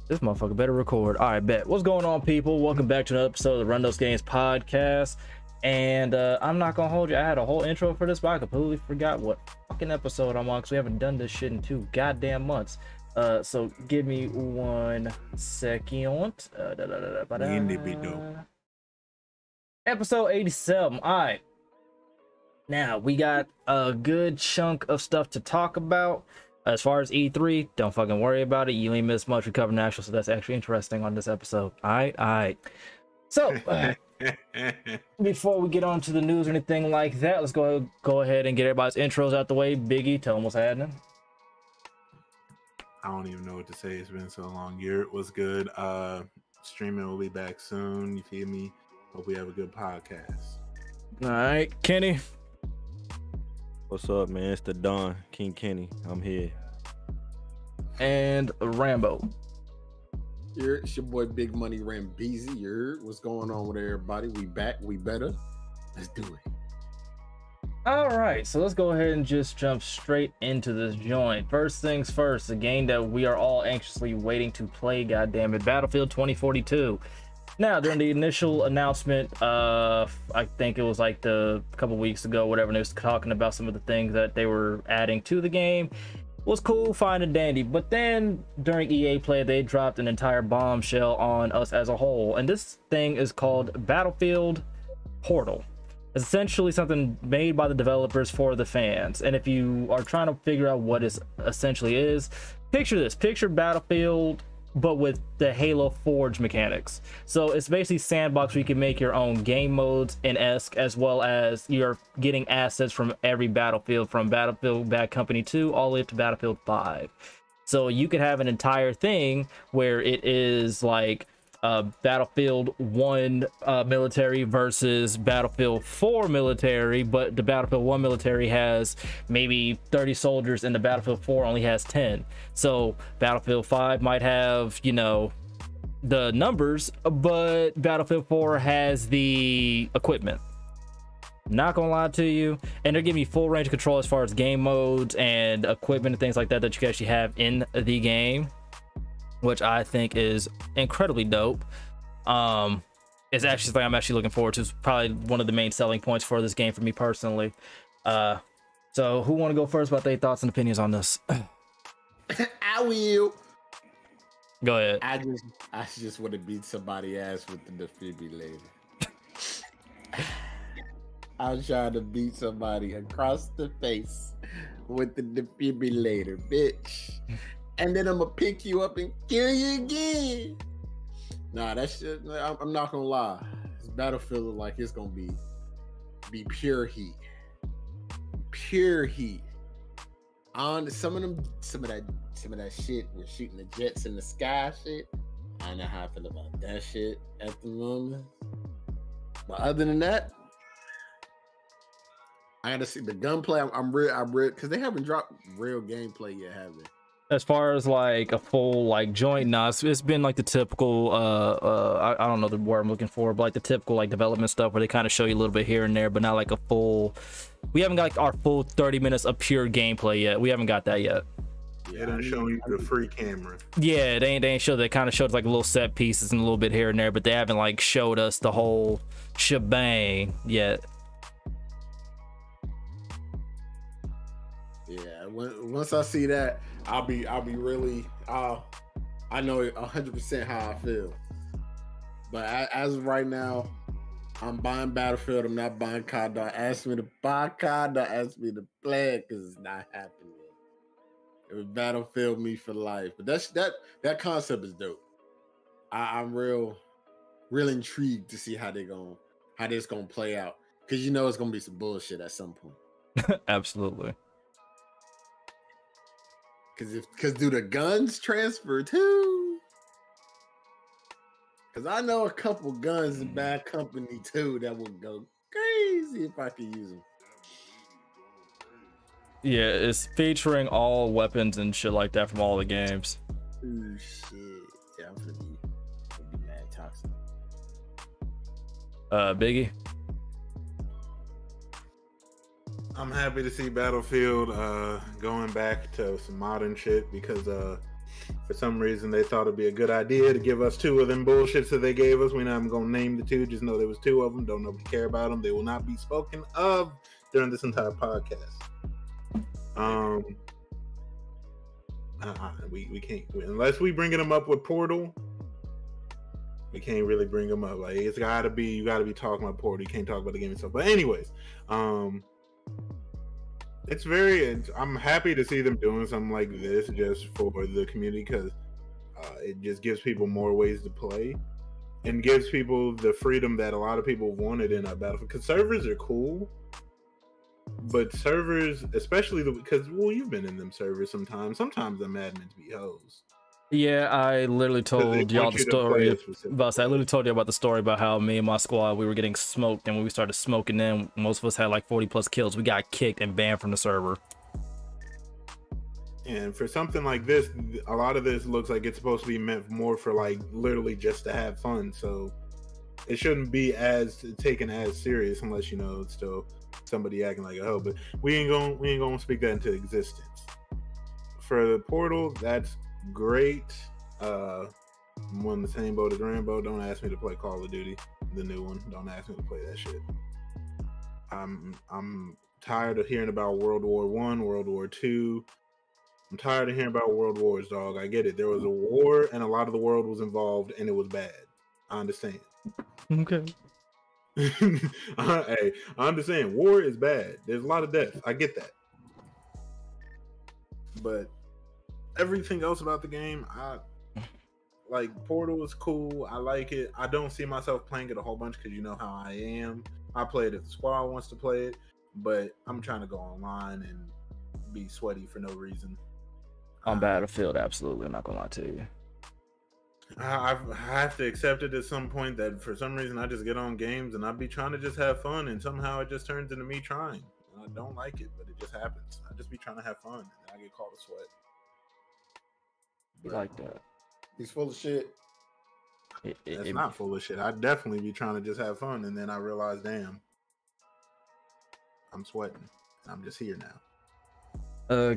This motherfucker better record. All right, bet. What's going on, people? Welcome back to another episode of the Run Those Games podcast. And I'm not gonna hold you. I had a whole intro for this, but I completely forgot what fucking episode I'm on because we haven't done this shit in 2 goddamn months. So give me 1 second. Episode 87. All right. Now we got a good chunk of stuff to talk about. As far as E3, don't fucking worry about it. You ain't missed much. We covered national, so that's actually interesting on this episode. All right. So before we get on to the news or anything like that, let's go ahead and get everybody's intros out the way. Biggie, tell them what's happening. I don't even know what to say. It's been so long. Yurt was good. Streaming will be back soon. You feel me? Hope we have a good podcast. All right, Kenny. What's up, man? It's the Don, King Kenny. I'm here. And Rambo. It's your boy Big Money Rambeezy. What's going on with everybody? We back, we better. Let's do it. All right, so let's go ahead and just jump straight into this joint. First things first, the game that we are all anxiously waiting to play, goddammit, Battlefield 2042. Now, during the initial announcement, I think it was like a couple weeks ago, whatever, and they was talking about some of the things that they were adding to the game. Was cool, fine and dandy, but then during EA Play, they dropped an entire bombshell on us as a whole, and this thing is called Battlefield Portal. It's essentially something made by the developers for the fans, and if you are trying to figure out what it essentially is, picture this. Picture Battlefield, but with the Halo Forge mechanics. So it's basically sandbox where you can make your own game modes in ESC, as well as you're getting assets from every Battlefield, from Battlefield Bad Company 2 all the way up to Battlefield 5. So you could have an entire thing where it is like Battlefield 1 military versus Battlefield 4 military, but the Battlefield 1 military has maybe 30 soldiers and the Battlefield 4 only has 10. So Battlefield 5 might have, you know, the numbers, but Battlefield 4 has the equipment. Not gonna lie to you, and they're giving you full range of control as far as game modes and equipment and things like that that you can actually have in the game, which I think is incredibly dope. It's actually something I'm actually looking forward to. It's probably one of the main selling points for this game for me personally. So who want to go first about their thoughts and opinions on this? I will. Go ahead. I just want to beat somebody ass with the defibrillator. I was trying to beat somebody across the face with the defibrillator, bitch. And then I'm gonna pick you up and kill you again. Nah, that shit, I'm not gonna lie. This Battlefield look like it's gonna be pure heat. Pure heat. On some of that shit, we're shooting the jets in the sky shit. I don't know how I feel about that shit at the moment. But other than that, I gotta see the gunplay. I'm real, because they haven't dropped real gameplay yet, have they? As far as like a full like joint, nah, it's been like the typical I don't know the word I'm looking for, but like the typical like development stuff where they kind of show you a little bit here and there, but not like a full. We haven't got like our full 30 minutes of pure gameplay yet. We haven't got that yet. Yeah, they're showing you the free camera. Yeah, they ain't show. They kind of showed like little set pieces and a little bit here and there, but they haven't like showed us the whole shebang yet. Yeah, once I see that, I'll be really. I know 100% how I feel. But as of right now, I'm buying Battlefield. I'm not buying COD. Don't ask me to buy COD. Don't ask me to play it because it's not happening. It was Battlefield me for life. But that concept is dope. I'm real intrigued to see how this gonna play out, because you know it's gonna be some bullshit at some point. Absolutely. Because do the guns transfer too? Because I know a couple guns in Bad Company too that would go crazy if I could use them. Yeah, it's featuring all weapons and shit like that from all the games. Ooh, shit. Yeah, I'm gonna be mad toxic. Biggie? I'm happy to see Battlefield going back to some modern shit, because For some reason, they thought it'd be a good idea to give us 2 of them bullshits that they gave us. We're not even gonna name the 2. Just know there was 2 of them. Don't nobody care about them. They will not be spoken of during this entire podcast. We can't, unless we bringing them up with Portal. We can't really bring them up. Like, you gotta be talking about Portal. You can't talk about the game itself. But anyways, I'm happy to see them doing something like this just for the community, because it just gives people more ways to play and gives people the freedom that a lot of people wanted in a Battlefield. Because servers are cool, but servers, especially because you've been in them servers sometimes the admins be hoes. Yeah, I literally told y'all the story. I literally told you about the story about how me and my squad, we were getting smoked, and when we started smoking them, most of us had like 40 plus kills. We got kicked and banned from the server. And for something like this, a lot of this looks like it's supposed to be meant more for like literally just to have fun. So it shouldn't be as taken as serious unless it's still somebody acting like a hoe. But we ain't gonna speak that into existence. For the Portal, that's great. I'm on the same boat as Rambo. Don't ask me to play Call of Duty, the new one. Don't ask me to play that shit. I'm tired of hearing about World War I, World War II. I'm tired of hearing about world wars, dog. I get it. There was a war and a lot of the world was involved and it was bad. I understand. Okay. Hey, I understand. War is bad. There's a lot of death. I get that. But everything else about the game, like Portal is cool. I like it. I don't see myself playing it a whole bunch because you know how I am. I play it if the squad wants to play it, but I'm trying to go online and be sweaty for no reason. On Battlefield, absolutely. I'm not gonna lie to you. I have to accept it at some point that for some reason I just get on games and I be trying to just have fun, and somehow it just turns into me trying. I don't like it, but it just happens. I just be trying to have fun, and I get called a sweat. You like that? He's full of shit. It's not full of shit. I definitely be trying to just have fun, and then I realize, damn, I'm sweating. I'm just here now.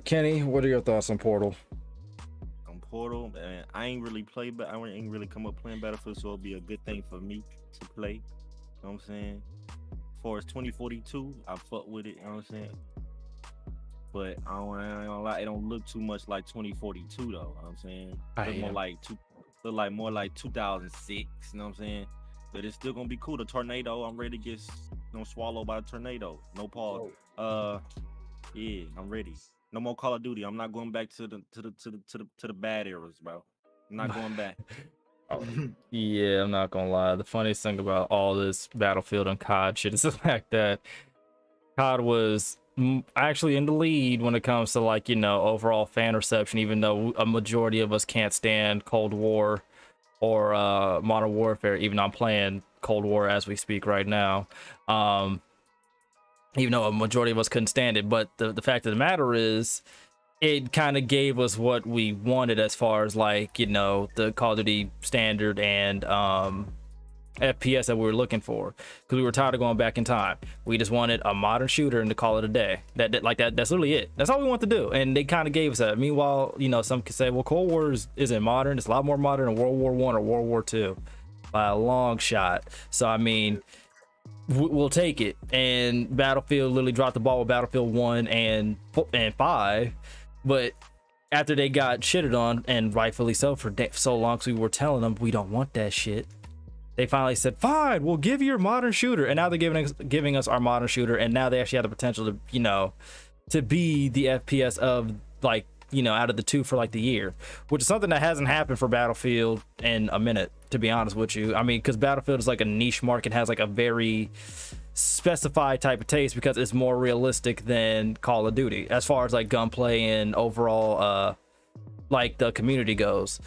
Kenny, what are your thoughts on Portal? On Portal, man, I ain't really played, but I ain't really come up playing Battlefield, so it'll be a good thing for me to play. You know what I'm saying? As far as 2042, I fuck with it. You know what I'm saying? But I ain't gonna lie, it don't look too much like 2042 though. You know what I'm saying? Look more like 2006. You know what I'm saying? But it's still gonna be cool. The tornado, I'm ready to get swallowed by a tornado. No pause. Yeah, I'm ready. No more Call of Duty. I'm not going back to the bad eras, bro. I'm not going back. Yeah, I'm not gonna lie. The funniest thing about all this Battlefield and COD shit is the fact that COD was actually in the lead when it comes to overall fan reception, even though a majority of us can't stand Cold War or Modern Warfare, even though I'm playing Cold War as we speak right now. Even though a majority of us couldn't stand it, but the fact of the matter is, it kind of gave us what we wanted as far as the Call of Duty standard and FPS that we were looking for, because we were tired of going back in time. We just wanted a modern shooter and to call it a day. That's literally it. That's all we want to do, and they kind of gave us that. Meanwhile, some could say, well, Cold War isn't modern. It's a lot more modern than World War I or World War II by a long shot. So I mean, we'll take it. And Battlefield literally dropped the ball with Battlefield 1 and 5, but after they got shitted on, and rightfully so, for so long, because we were telling them we don't want that shit, they finally said, fine, we'll give you your modern shooter. And now they're giving us our modern shooter, and now they actually have the potential to to be the FPS of out of the two for the year, which is something that hasn't happened for Battlefield in a minute, to be honest with you. I mean, because Battlefield is a niche market, has a very specified type of taste, because it's more realistic than Call of Duty as far as gunplay and overall the community goes.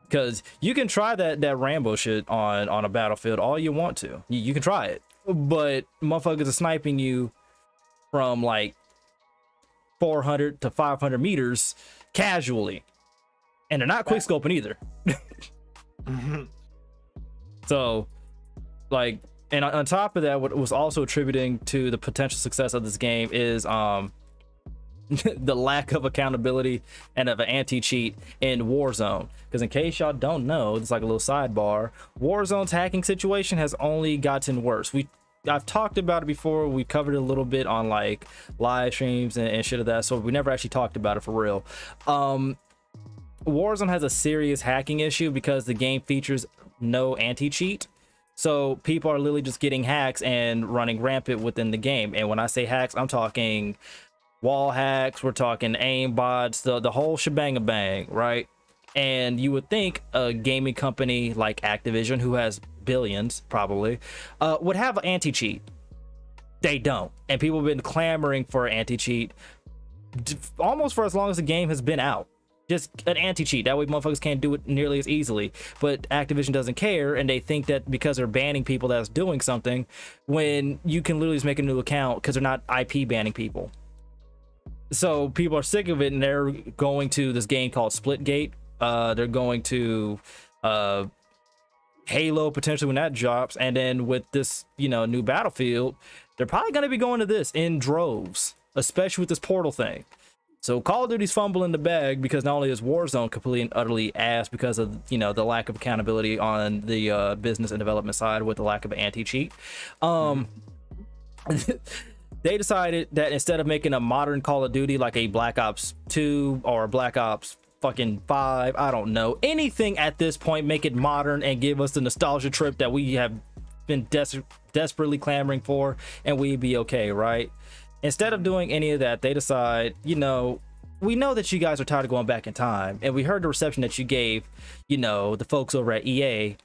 Because you can try that Rambo shit on a Battlefield all you want to. You can try it, but motherfuckers are sniping you from 400 to 500 meters casually, and they're not quick scoping either. So and on top of that, what was also attributing to the potential success of this game is the lack of accountability and of an anti-cheat in Warzone. Because in case y'all don't know, it's like a little sidebar, Warzone's hacking situation has only gotten worse. I've talked about it before. We covered it a little bit on like live streams and shit of that, so we never actually talked about it for real. Warzone has a serious hacking issue because the game features no anti-cheat. So people are literally just getting hacks and running rampant within the game. And when I say hacks, I'm talking wall hacks, we're talking aim bots, the whole shebang bang, right? And you would think a gaming company like Activision, who has billions probably, would have an anti-cheat. They don't. And people have been clamoring for anti-cheat almost for as long as the game has been out. Just an anti-cheat, that way motherfuckers can't do it nearly as easily. But Activision doesn't care, and they think that because they're banning people that's doing something, when you can literally just make a new account because they're not IP banning people. So people are sick of it, and they're going to this game called Splitgate. They're going to Halo potentially when that drops, and then with this, you know, new Battlefield, they're probably going to be going to this in droves, especially with this portal thing. So Call of Duty's fumbling the bag because not only is Warzone completely and utterly ass because of, you know, the lack of accountability on the business and development side with the lack of anti-cheat. They decided that instead of making a modern Call of Duty like a Black Ops 2 or Black Ops fucking 5, I don't know, anything at this point, make it modern and give us the nostalgia trip that we have been desperately clamoring for, and we'd be okay, right? Instead of doing any of that, they decide, you know, we know that you guys are tired of going back in time, and we heard the reception that you gave, you know, the folks over at EA,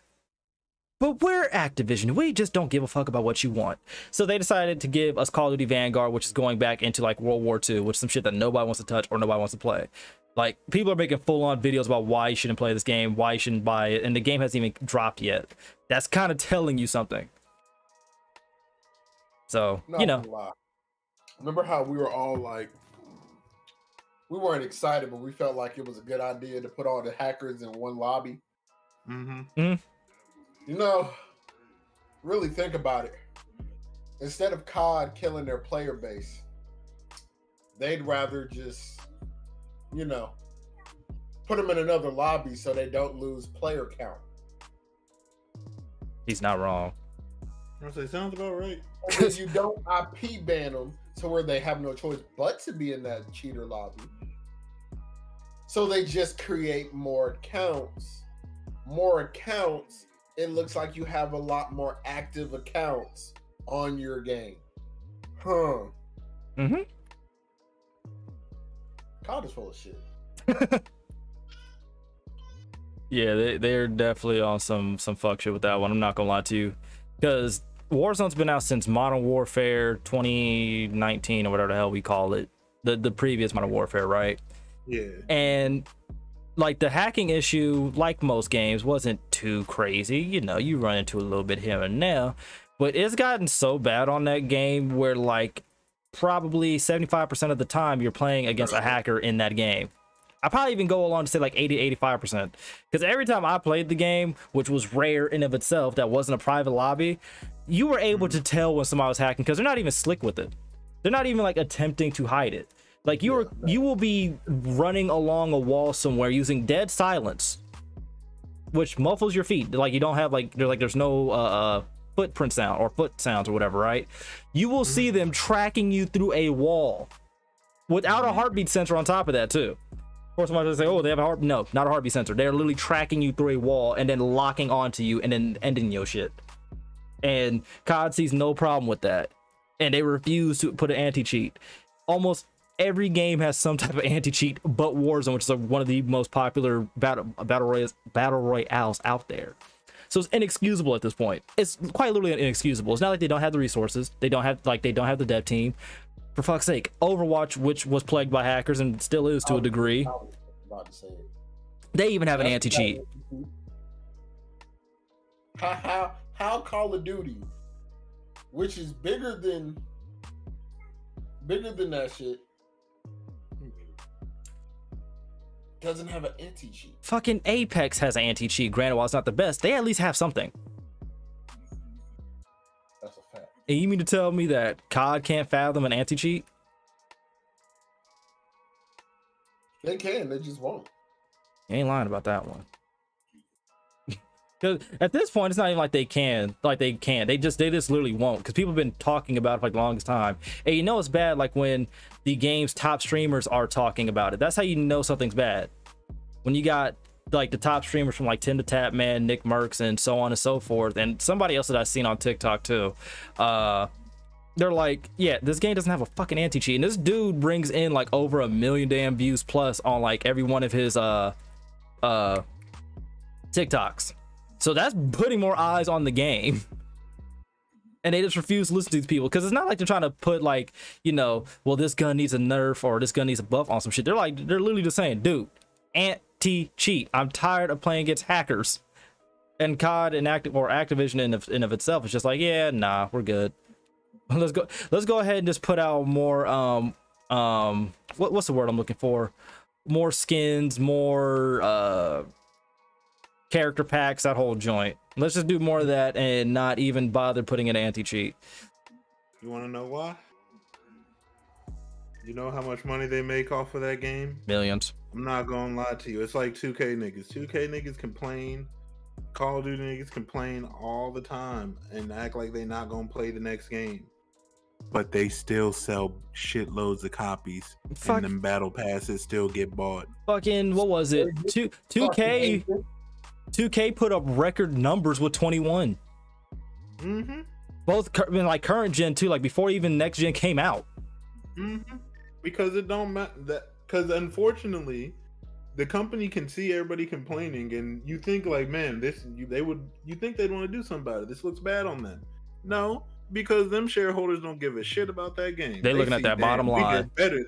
but we're Activision. We just don't give a fuck about what you want. So they decided to give us Call of Duty Vanguard, which is going back into like World War II, which is some shit that nobody wants to touch or nobody wants to play. Like, people are making full-on videos about why you shouldn't play this game, why you shouldn't buy it, and the game hasn't even dropped yet. That's kind of telling you something. So, you know. Remember how we were all like, we weren't excited, but we felt like it was a good idea to put all the hackers in one lobby? You know, really think about it. Instead of COD killing their player base, they'd rather just, you know, put them in another lobby so they don't lose player count. He's not wrong. I say, sounds about right. Because you don't IP ban them to where they have no choice but to be in that cheater lobby. So they just create more accounts. More accounts, it looks like you have a lot more active accounts on your game. COD is full of shit. Yeah, they're definitely on some fuck shit with that one. I'm not gonna lie to you, because Warzone's been out since Modern Warfare 2019 or whatever the hell we call it, the previous Modern Warfare, right? Yeah. And like the hacking issue, like most games, wasn't too crazy. You know, you run into a little bit here and there, but it's gotten so bad on that game where like probably 75% of the time you're playing against a hacker in that game. I probably even go along to say like 80-85%, because every time I played the game, which was rare in of itself, that wasn't a private lobby, you were able to tell when somebody was hacking because they're not even slick with it. They're not even like attempting to hide it. Like you will be running along a wall somewhere using dead silence, which muffles your feet. Like you don't have like there's no footprint sound or foot sounds or whatever, right? You will see them tracking you through a wall without a heartbeat sensor on top of that too. Of course, somebody will say, "Oh, they have a heart." No, not a heartbeat sensor. They're literally tracking you through a wall and then locking onto you and then ending your shit. And COD sees no problem with that, and they refuse to put an anti-cheat. Almost every game has some type of anti-cheat, but Warzone, which is one of the most popular battle royales out there. So it's inexcusable at this point. It's quite literally inexcusable. It's not like they don't have the resources. They don't have the dev team. For fuck's sake, Overwatch, which was plagued by hackers and still is to a degree, they even have an anti-cheat. How Call of Duty, which is bigger than that shit, doesn't have an anti-cheat? Fucking Apex has an anti-cheat. Granted, while it's not the best, they at least have something. That's a fact. And you mean to tell me that COD can't fathom an anti-cheat? They can, they just won't. You ain't lying about that one. Because at this point, it's not even like they can. They just literally won't. Because people have been talking about it for like the longest time. And you know it's bad, like when the game's top streamers are talking about it. That's how you know something's bad. When you got like the top streamers from like Tim the Tap Man, Nick Merckx, and so on and so forth, and somebody else that I've seen on TikTok too. They're like, yeah, this game doesn't have a fucking anti-cheat, and this dude brings in like over 1 million damn views plus on like every one of his TikToks. So that's putting more eyes on the game. And they just refuse to listen to these people, because it's not like they're trying to put like, you know, well, this gun needs a nerf or this gun needs a buff on some shit. They're literally just saying, dude, anti-cheat. I'm tired of playing against hackers. And COD and Activision in of itself is just like, yeah, nah, we're good. Let's go ahead and just put out more what's the word I'm looking for? More skins, more character packs, that whole joint. Let's just do more of that and not even bother putting in anti-cheat. You want to know why? You know how much money they make off of that game? Millions. I'm not gonna lie to you. It's like 2K niggas. 2K niggas complain. Call of Duty niggas complain all the time and act like they not gonna play the next game. But they still sell shitloads of copies. And them battle passes still get bought. Fucking, what was it? 2K put up record numbers with 21. Mm-hmm. Both in like current gen too, like before even next gen came out. Mm-hmm. Because it don't matter. Because unfortunately, the company can see everybody complaining, and you think like, man, you think they'd want to do something about it. This looks bad on them. No, because them shareholders don't give a shit about that game. They're looking at that bottom line. Hey,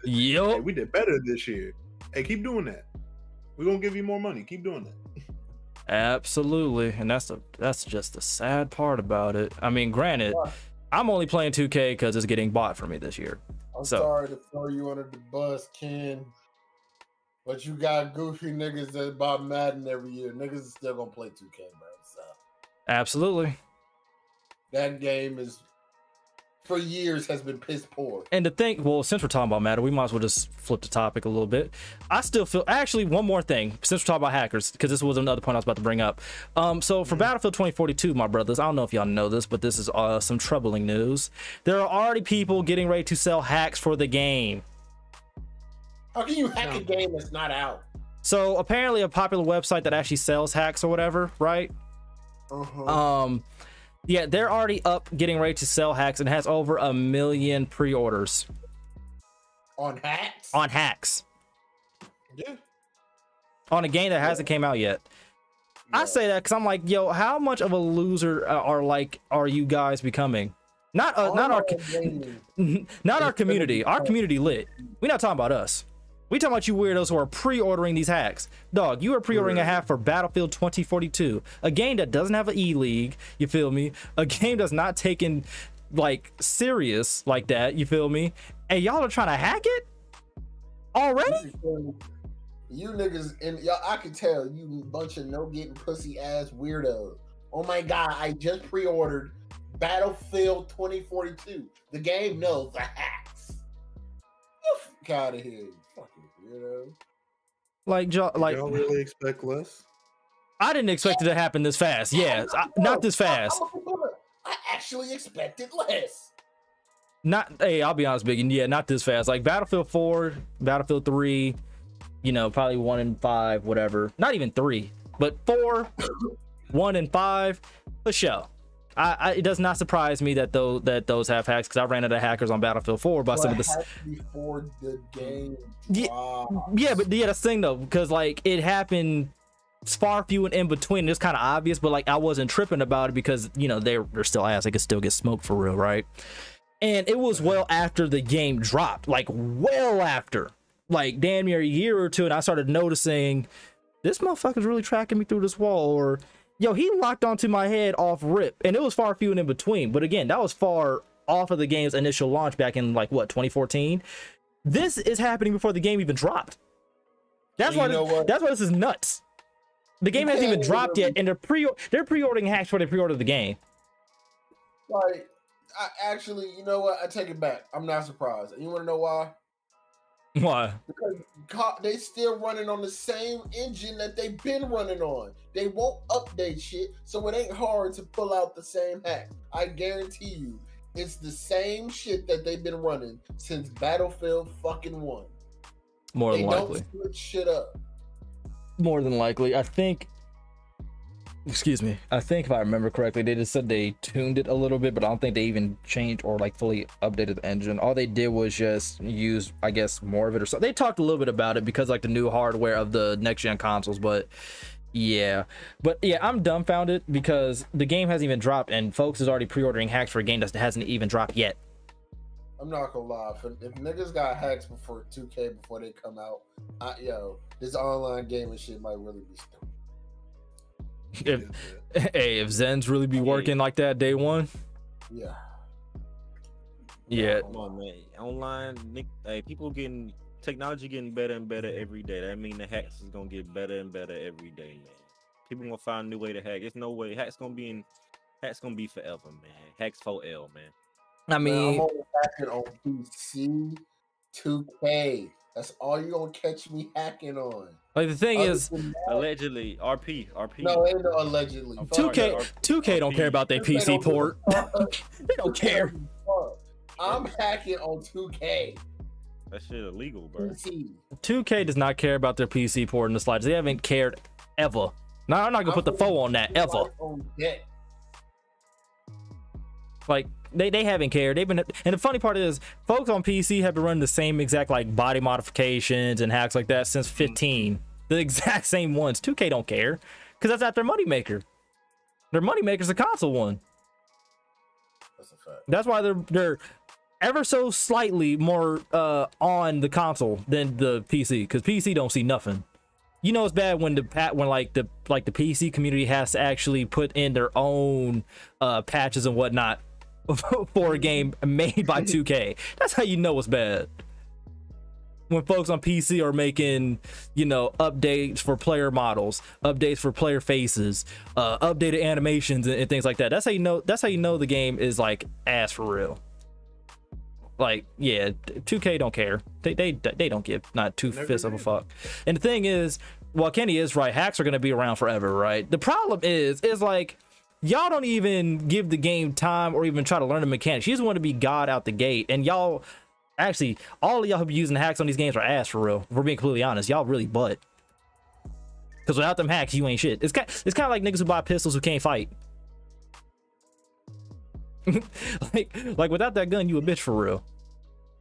we did better this year. Hey, keep doing that. We're gonna give you more money. Keep doing that. Absolutely. And that's just the sad part about it. I mean, granted, I'm only playing 2K because it's getting bought for me this year. I'm sorry to throw you under the bus, Ken, but you got goofy niggas that buy Madden every year. Niggas is still gonna play 2K, bro. So absolutely. That game is, for years, has been piss poor. And to think, well, since we're talking about Madden, we might as well just flip the topic a little bit. I still feel, actually, one more thing, since we're talking about hackers, because this was another point I was about to bring up. So for Battlefield 2042, my brothers, I don't know if y'all know this, but this is some troubling news. There are already people getting ready to sell hacks for the game. How can you hack a game that's not out? So apparently a popular website that actually sells hacks or whatever, right? Yeah, they're already up getting ready to sell hacks and has over 1 million pre-orders. On hacks? On hacks. Yeah. On a game that hasn't came out yet. Yeah. I say that because I'm like, yo, how much of a loser are you guys becoming? Not our community. Our community lit. We're not talking about us. We talking about you weirdos who are pre-ordering these hacks. Dog, you are pre-ordering a hack for Battlefield 2042, a game that doesn't have an E-League, you feel me? A game that's not taken like serious like that, you feel me? And y'all are trying to hack it already? You niggas, and y'all, I can tell you bunch of no getting pussy ass weirdos. Oh my god, I just pre-ordered Battlefield 2042. The game knows the hacks. Get out of here. Weirdo. Like y'all really expect less? I didn't expect it to happen this fast. Yes, not this fast. I actually expected less. Hey, I'll be honest, Biggie. Yeah, not this fast. Like Battlefield 4, Battlefield 3, you know, probably 1 and 5, whatever. Not even 3, but 4, 1 and 5, for sure. It does not surprise me that those have hacks, because I ran into hackers on Battlefield 4 by some of the before the game. Yeah, but that's the thing though, because like it happened far few and in between. It's kind of obvious, but like I wasn't tripping about it because you know they're still ass. They could still get smoked for real, right? And it was well after the game dropped, like well after, like damn near a year or two, and I started noticing this motherfucker's really tracking me through this wall, or yo, he locked onto my head off rip, and it was far few and in between. But again, that was far off of the game's initial launch back in like what, 2014. This is happening before the game even dropped. That's why this is nuts. The game hasn't even dropped yet, and they're pre-ordering hacks before they pre-order the game. Like, I actually, you know what? I take it back. I'm not surprised. You want to know why? Why? Because they still running on the same engine that they've been running on. They won't update shit, so it ain't hard to pull out the same hack. I guarantee you, it's the same shit that they've been running since Battlefield fucking 1. More than They likely. don't switch shit up. More than likely. I think if I remember correctly, they just said they tuned it a little bit, but I don't think they even changed or like fully updated the engine. All they did was just use, I guess, more of it or so. They talked a little bit about it because like the new hardware of the next gen consoles, but yeah, I'm dumbfounded because the game hasn't even dropped and folks is already pre-ordering hacks for a game that hasn't even dropped yet. I'm not gonna lie. If niggas got hacks before 2K before they come out, this online gaming shit might really be stupid. If Zen's really be working like that day one, Yeah. Come on, man. Online, technology getting better and better every day. That mean the hacks is gonna get better and better every day, man. People gonna find a new way to hack. There's no way hacks gonna be forever, man. Hacks 4L, man. I mean, I'm only hacking on PC 2K. That's all you gonna catch me hacking on. like the thing is, Allegedly, RP. No, ain't no allegedly. 2K don't care about their PC port. They don't care. I'm hacking on 2K. That shit illegal, bro. PC. 2K does not care about their PC port in the slides. They haven't cared ever. No, I'm not gonna put the foe on that ever. Like they haven't cared. They've been, and the funny part is, folks on PC have been running the same exact like body modifications and hacks like that since 15. The exact same ones. 2K don't care because that's not their moneymaker. Their moneymaker's the console one. That's a fact. That's why they're ever so slightly more on the console than the PC, because PC don't see nothing. You know it's bad when the PC community has to actually put in their own patches and whatnot for a game made by 2K. That's how you know it's bad. When folks on PC are making, updates for player models, updates for player faces, updated animations and things like that. That's how you know. That's how you know the game is like ass for real. Like, yeah, 2K don't care. They don't give not two fifths of a fuck. And the thing is, well, Kenny is right. Hacks are gonna be around forever, right? The problem is like, y'all don't even give the game time or even try to learn the mechanics. You just want to be God out the gate, and y'all actually, all of y'all who be using hacks on these games are ass for real. If we're being completely honest, y'all really butt. Because without them hacks, you ain't shit. It's kind of like niggas who buy pistols who can't fight. like without that gun, you a bitch for real.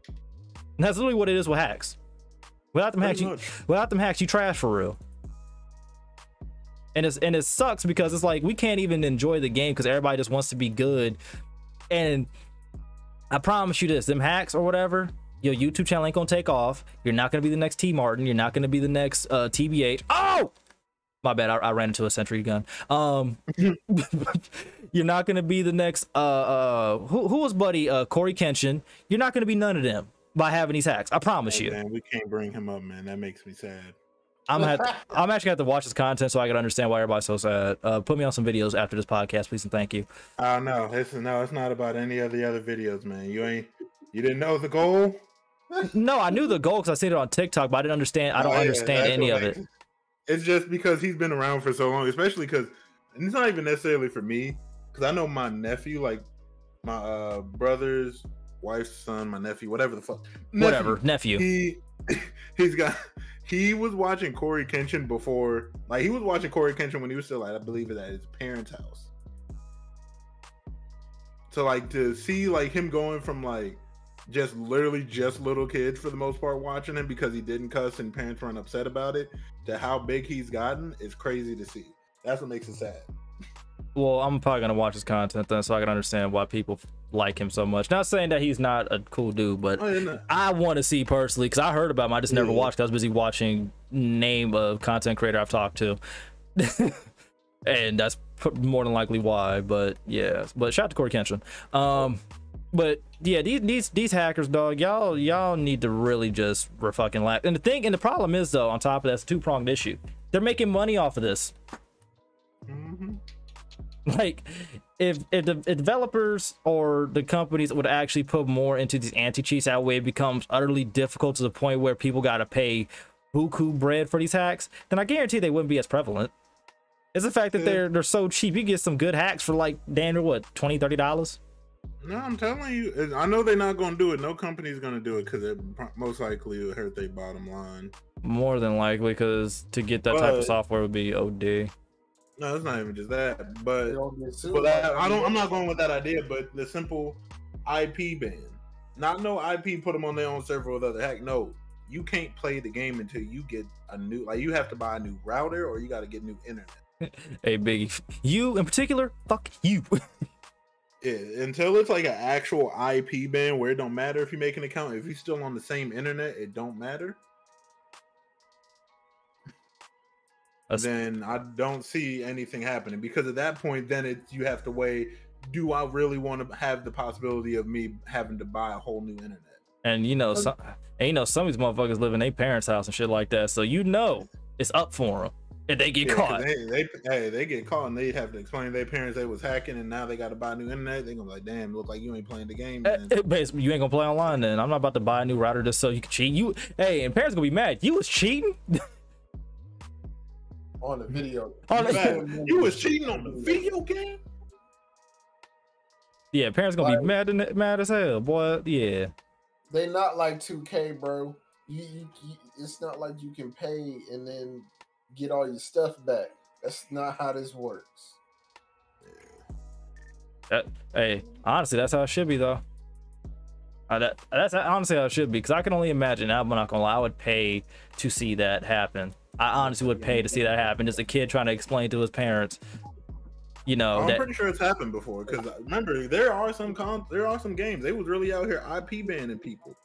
And that's literally what it is with hacks. Without them hacks, you trash for real. And it sucks because it's like we can't even enjoy the game because everybody just wants to be good. And I promise you this, them hacks or whatever, your YouTube channel ain't gonna take off. You're not gonna be the next T Martin. You're not gonna be the next TBH. Oh, my bad. I ran into a sentry gun. You're not gonna be the next who was buddy Corey Kenshin. You're not gonna be none of them by having these hacks. I promise you. Man, we can't bring him up, man. That makes me sad. I'm actually gonna have to watch this content so I can understand why everybody's so sad. Put me on some videos after this podcast, please and thank you. No, it's not about any of the other videos, man. You didn't know the goal? No, I knew the goal because I seen it on TikTok, but I didn't understand. I don't understand any of it. It's just because he's been around for so long, especially because it's not even necessarily for me. Because I know my nephew, like my brother's wife's son, my nephew, whatever the fuck, nephew. He was watching Corey Kenshin before, like he was watching Corey Kenshin when he was still at, I believe, at his parents' house. So like to see like him going from like just literally just little kids for the most part watching him because he didn't cuss and parents weren't upset about it to how big he's gotten is crazy to see. That's what makes it sad. Well, I'm probably gonna watch his content then so I can understand why people like him so much. Not saying that he's not a cool dude, but I want to see personally because I heard about him. I just never watched. I was busy watching name of content creator I've talked to, and that's more than likely why. But yeah, but shout out to Corey Kenshin. But yeah, these hackers, dog, y'all need to really just fucking laugh. And the problem is though, on top of that, it's a two-pronged issue. They're making money off of this. Like, if the developers or the companies would actually put more into these anti-cheats, that way it becomes utterly difficult to the point where people got to pay buku bread for these hacks, then I guarantee they wouldn't be as prevalent. It's the fact that they're so cheap. You get some good hacks for like, damn near what, $20-$30? No, I'm telling you, I know they're not going to do it. No company's going to do it because it most likely will hurt their bottom line. More than likely, because to get that type of software would be OD. No, it's not even just that, but I'm not going with that idea. But the simple IP ban, not no IP put them on their own server with other hack. No, you can't play the game until you get a new, like you have to buy a new router or you got to get new internet. Hey, Biggie, you in particular, fuck you. Yeah, until it's like an actual IP ban where it don't matter if you make an account, if you're still on the same internet, it don't matter. Then I don't see anything happening, because at that point, then you have to weigh, do I really want to have the possibility of me having to buy a whole new internet? And some of these motherfuckers live in their parents' house and shit like that, so it's up for them. If they get caught, they get caught and they have to explain to their parents they was hacking and now they got to buy new internet. They gonna be like, damn, look like you ain't playing the game. Basically, you ain't gonna play online then. I'm not about to buy a new router just so you can cheat. And parents gonna be mad. You was cheating on the video. You was cheating on the video game. Yeah, parents gonna be mad as hell, boy. Yeah, they not like 2K, bro. You it's not like you can pay and then get all your stuff back. That's not how this works. Hey, honestly, that's how it should be, though. That's honestly how it should be, because I can only imagine. I'm not gonna lie, I would pay to see that happen. I honestly would pay to see that happen. Just a kid trying to explain to his parents, I'm pretty sure it's happened before, because remember, there are some games they was really out here IP banning people.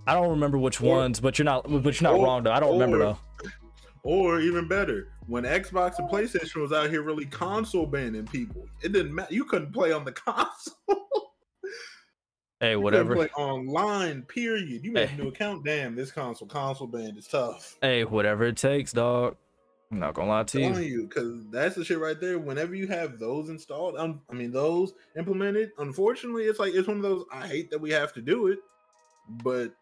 I don't remember which ones, but you're not wrong though. I don't remember though. Or even better, when Xbox and PlayStation was out here really console banning people, it didn't matter. You couldn't play on the console. Hey, whatever. You couldn't play online, period. You made a new account. Damn, this console band is tough. Hey, whatever it takes, dog. I'm not gonna lie to you, because that's the shit right there. Whenever you have those installed, those implemented, unfortunately, it's one of those. I hate that we have to do it, but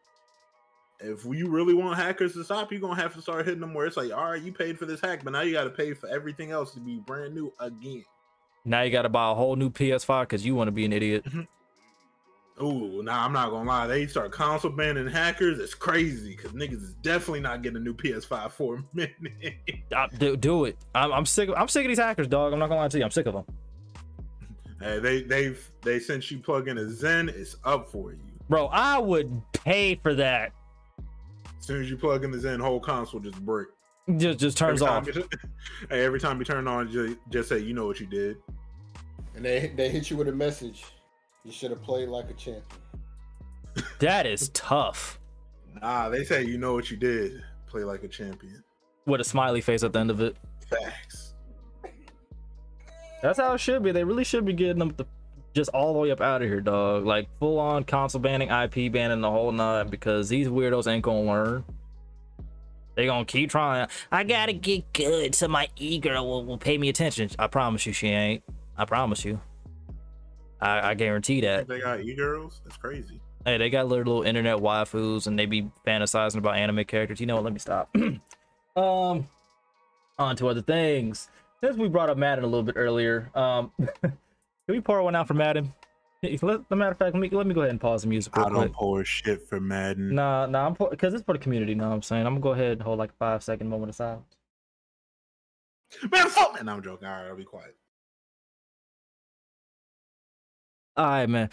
if you really want hackers to stop, you're gonna have to start hitting them where it's like, all right, you paid for this hack, but now you got to pay for everything else to be brand new again. Now you got to buy a whole new PS5 because you want to be an idiot. Ooh, nah, I'm not gonna lie. They start console banning hackers. It's crazy, because niggas is definitely not getting a new PS5 for a minute. Do it. I'm sick. I'm sick of these hackers, dog. I'm not gonna lie to you. I'm sick of them. Hey, they since you plug in a Zen, it's up for you, bro. I would pay for that. As soon as you plug in the Zen, whole console just break. Just turns off. Hey, every time you turn on, just say, you know what you did. And they hit you with a message. You should have played like a champion. That is tough. Nah, they say, you know what you did. Play like a champion. With a smiley face at the end of it. Facts. That's how it should be. They really should be getting them just all the way up out of here, dog. Like full on console banning, IP banning, the whole nine, because these weirdos ain't gonna learn. They gonna keep trying. I gotta get good so my e-girl will pay me attention. I promise you she ain't. I promise you. I guarantee that. They got e-girls? That's crazy. Hey, they got little internet waifus and they be fantasizing about anime characters. You know what? Let me stop. On to other things. Since we brought up Madden a little bit earlier, can we pour one out for Madden? As a matter of fact, let me go ahead and pause the music real quick. I don't pour shit for Madden. Nah, I'm because it's for the community. You know what I'm saying? I'm gonna go ahead and hold like a 5-second moment of silence. Man, fuck man. I'm joking. All right, I'll be quiet. All right, man.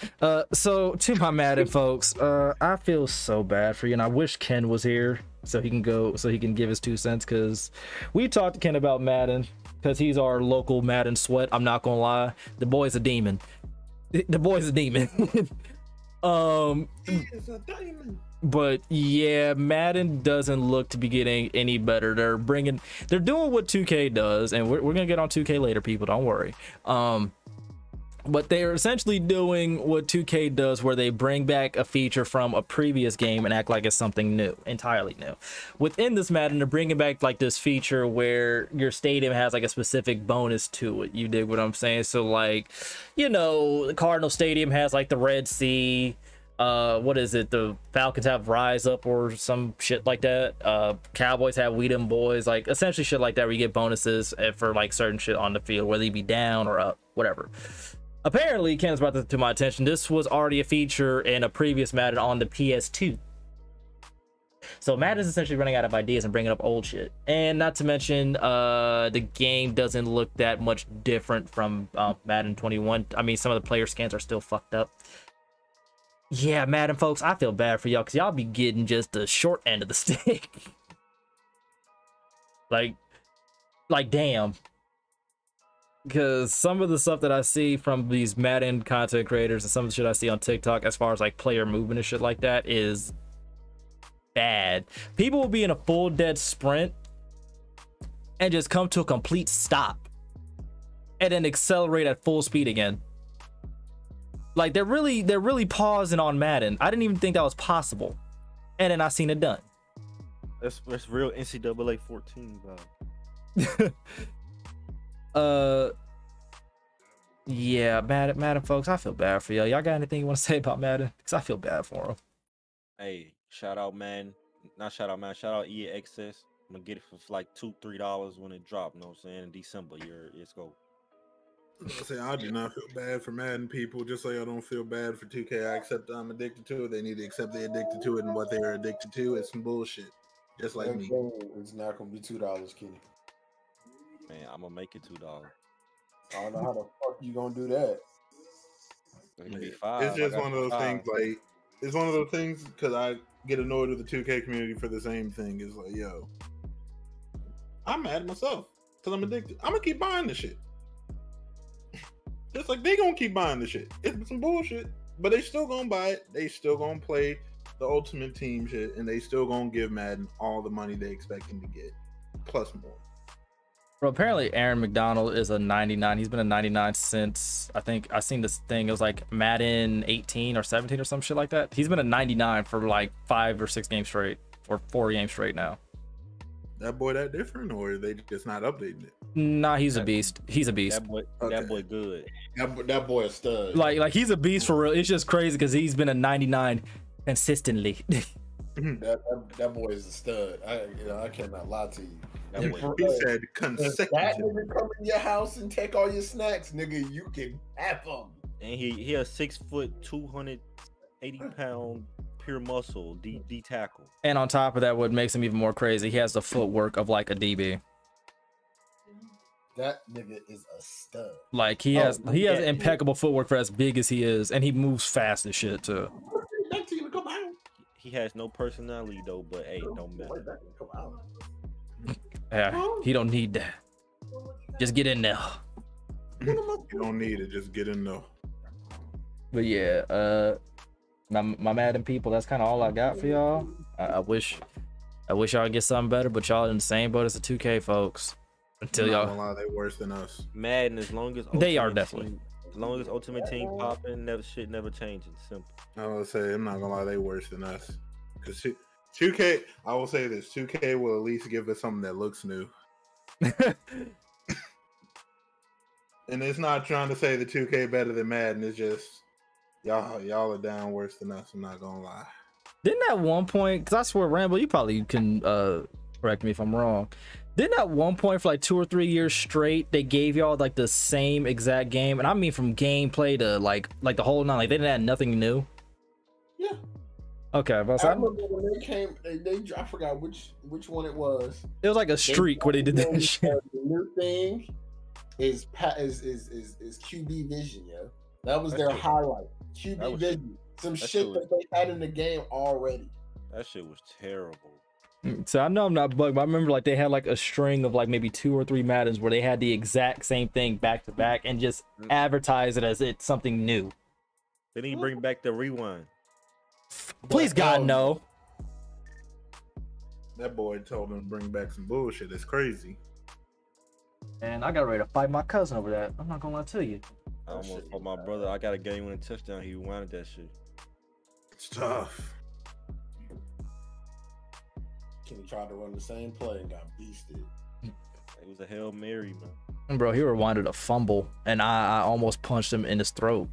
So to my Madden folks, I feel so bad for you, and I wish Ken was here so he can give his 2 cents, because we talked to Ken about Madden because he's our local Madden sweat. I'm not gonna lie, the boy's a demon. The boy's a demon. He is a demon. But yeah, Madden doesn't look to be getting any better. They're doing what 2K does, and we're gonna get on 2K later, people. Don't worry. But they are essentially doing what 2K does, where they bring back a feature from a previous game and act like it's something new, entirely new. Within this Madden, they're bringing back like this feature where your stadium has like a specific bonus to it. You dig what I'm saying? So like, you know, the Cardinal Stadium has like the Red Sea. What is it? The Falcons have Rise Up or some shit like that. Cowboys have We Dem Boys, like essentially shit like that, where you get bonuses for like certain shit on the field, whether you be down or up, whatever. Apparently, Ken's brought this to my attention. This was already a feature in a previous Madden on the PS2. So Madden's essentially running out of ideas and bringing up old shit. And not to mention, the game doesn't look that much different from Madden 21. I mean, some of the player scans are still fucked up. Yeah, Madden folks, I feel bad for y'all because y'all be getting just the short end of the stick. like damn. Because some of the stuff that I see from these Madden content creators and some of the shit I see on TikTok as far as like player movement and shit like that is bad. People will be in a full dead sprint and just come to a complete stop and then accelerate at full speed again. Like they're really pausing on Madden. I didn't even think that was possible. And then I seen it done. That's real NCAA 14 yeah, Madden folks, I feel bad for y'all. Y'all got anything you want to say about Madden? Because I feel bad for them. Hey, shout out, man. Not shout out, man. Shout out EA Access. I'm gonna get it for like $2-3 when it drop. You know what I'm saying? In December, let's go. I do not feel bad for Madden people, just like I don't feel bad for 2K. I accept I'm addicted to it. They need to accept they're addicted to it, and what they are addicted to is some bullshit. Just like me. It's not gonna be $2, Kenny. Man, I'm gonna make it $2. I don't know how the fuck you gonna do that. It's gonna be $5. It's just one of those things. Like it's one of those things because I get annoyed with the 2K community for the same thing. It's like, yo, I'm mad at myself because I'm addicted. I'm gonna keep buying this shit. Just like they gonna keep buying the shit. It's some bullshit, but they still gonna buy it. They still gonna play the Ultimate Team shit, and they still gonna give Madden all the money they expecting to get, plus more. Bro, apparently Aaron McDonald is a 99. He's been a 99 since, I think I seen this thing. It was like Madden 18 or 17 or some shit like that. He's been a 99 for like 5 or 6 games straight, or 4 games straight now. That boy that different, or are they just not updating it? Nah, he's a beast. He's a beast. That boy good. That boy a stud. Like he's a beast for real. It's just crazy because he's been a 99 consistently. that boy is a stud. I cannot lie to you. He said consecutive. That nigga come in your house and take all your snacks, nigga. You can have them. And he a 6 foot, 280-pound pure muscle D tackle. And on top of that, what makes him even more crazy, he has the footwork of like a DB. That nigga is a stud. Like he has impeccable footwork for as big as he is, and he moves fast as shit too. He has no personality though, but hey, don't matter. Yeah, he don't need that. Just get in there. You don't need it. Just get in there. But yeah, my Madden people, that's kind of all I got for y'all. I wish y'all get something better, but y'all in the same boat as the 2K folks. Until y'all, they worse than us. Madden, as long as they are definitely. Team, as long as Ultimate Team popping, shit never changes. Simple. I will say, I'm not gonna lie, they worse than us. Because 2K, I will say this: 2K will at least give us something that looks new. And it's not trying to say the 2K better than Madden. It's just y'all are down worse than us. I'm not gonna lie. Didn't at one point, because I swear, Rambo, you probably can correct me if I'm wrong. Didn't at one point for like 2 or 3 years straight, they gave y'all like the same exact game, and I mean from gameplay to like the whole nine, like they didn't add nothing new. Yeah. Okay, but I remember when they came, I forgot which one it was. It was like a streak where they did that shit. The new thing is QB vision, yo. That was their highlight. QB vision. Some shit that they had in the game already. That shit was terrible. So I know I'm not bugged, but I remember like they had like a string of like maybe 2 or 3 Maddens where they had the exact same thing back to back and just advertise it as it's something new. They need to bring back the rewind. Please God, no. That boy told them to bring back some bullshit. It's crazy. And I got ready to fight my cousin over that. I'm not gonna lie to you. I almost fought my brother. I got a game winning touchdown. He wanted that shit. It's tough. Kenny tried to run the same play and got beasted. It was a Hail Mary, man. And bro, he rewinded a fumble, and I almost punched him in his throat.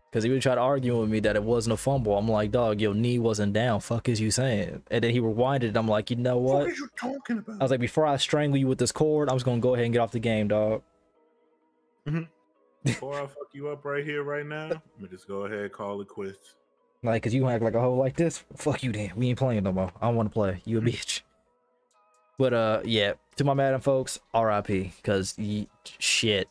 Because he would try to argue with me that it wasn't a fumble. I'm like, dog, your knee wasn't down. Fuck is you saying? And then he rewinded. I'm like, you know what? What are you talking about? I was like, before I strangle you with this cord, I'm just going to go ahead and get off the game, dog. Before I fuck you up right here, right now, I'm gonna just go ahead and call it quits. Like, because you act like a hoe like this? Fuck you, then. We ain't playing no more. I don't want to play. You a bitch. But, yeah, to my Madden folks, RIP. Because, shit.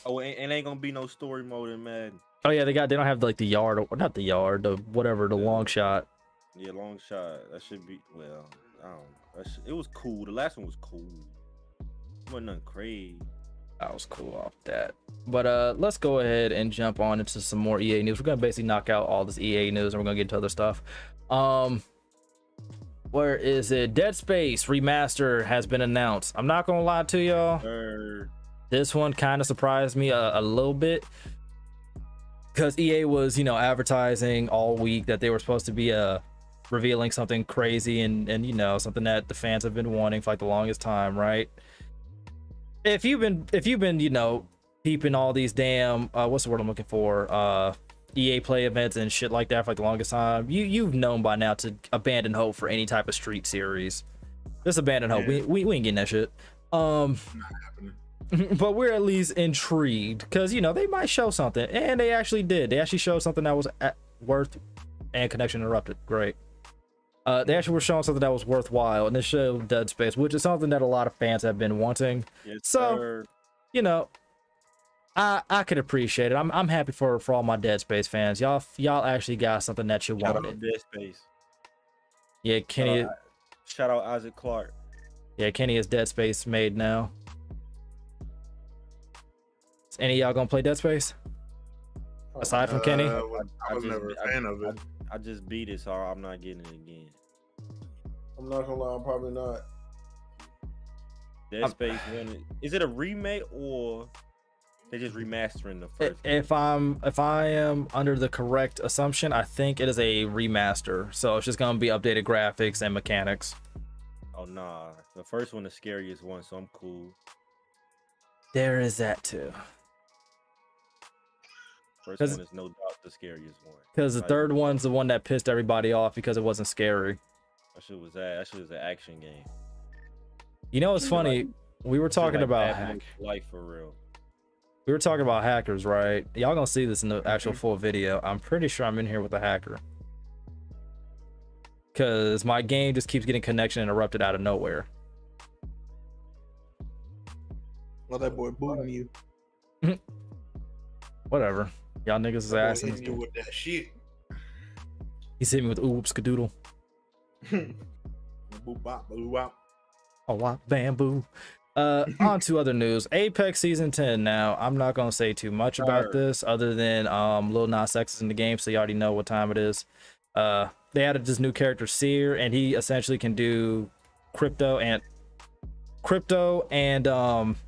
Oh, and ain't gonna be no story mode in Madden. Oh yeah, they don't have like the yard, or not the yard, the whatever, the long shot. Yeah, long shot. That should be, well, I don't know. It was cool. The last one was cool. It wasn't nothing crazy. I was cool off that. But let's go ahead and jump on into some more EA news. We're gonna basically knock out all this EA news and we're gonna get into other stuff. Where is it? Dead Space Remaster has been announced. I'm not gonna lie to y'all. This one kind of surprised me a little bit. Because EA was, advertising all week that they were supposed to be revealing something crazy and something that the fans have been wanting for like the longest time, right? If you've been peeping all these damn what's the word I'm looking for? EA Play events and shit like that for like the longest time, you've known by now to abandon hope for any type of street series. Just abandon hope. We ain't getting that shit. Not happening. But we're at least intrigued because they might show something, and they actually did. They actually showed something that was worth. And connection interrupted. Great. They actually were showing something that was worthwhile, and this showed Dead Space, which is something that a lot of fans have been wanting. Yes, so, sir. I could appreciate it. I'm happy for all my Dead Space fans. Y'all actually got something that you Shout out wanted. to Dead Space. Yeah, Kenny. Shout out Isaac Clarke. Yeah, Kenny is Dead Space made now. Is any of y'all gonna play Dead Space? Aside from Kenny? I was never a fan of it. I just beat it, so I'm not getting it again. I'm not gonna lie, I'm probably not. Dead Space 1. Is it a remake or they just remastering the first? If I am under the correct assumption, I think it is a remaster. So it's just gonna be updated graphics and mechanics. Oh nah, the first one the scariest one, so I'm cool. There is that too. First one is no doubt the scariest one. Because the third one's the one that pissed everybody off because it wasn't scary. That shit was an action game. It's funny. We were talking about life for real. We were talking about hackers, right? Y'all gonna see this in the actual full video. I'm pretty sure I'm in here with a hacker. Because my game just keeps getting connection interrupted out of nowhere. Well, that boy booting you. Whatever. Y'all niggas is ass. You with that shit. He's hitting me with oops skadoodle. Boop bop, boop bop. Oh wow, bamboo. On to other news. Apex Season 10 now. I'm not gonna say too much about this other than Lil Nas X is in the game, so you already know what time it is. They added this new character Seer, and he essentially can do crypto and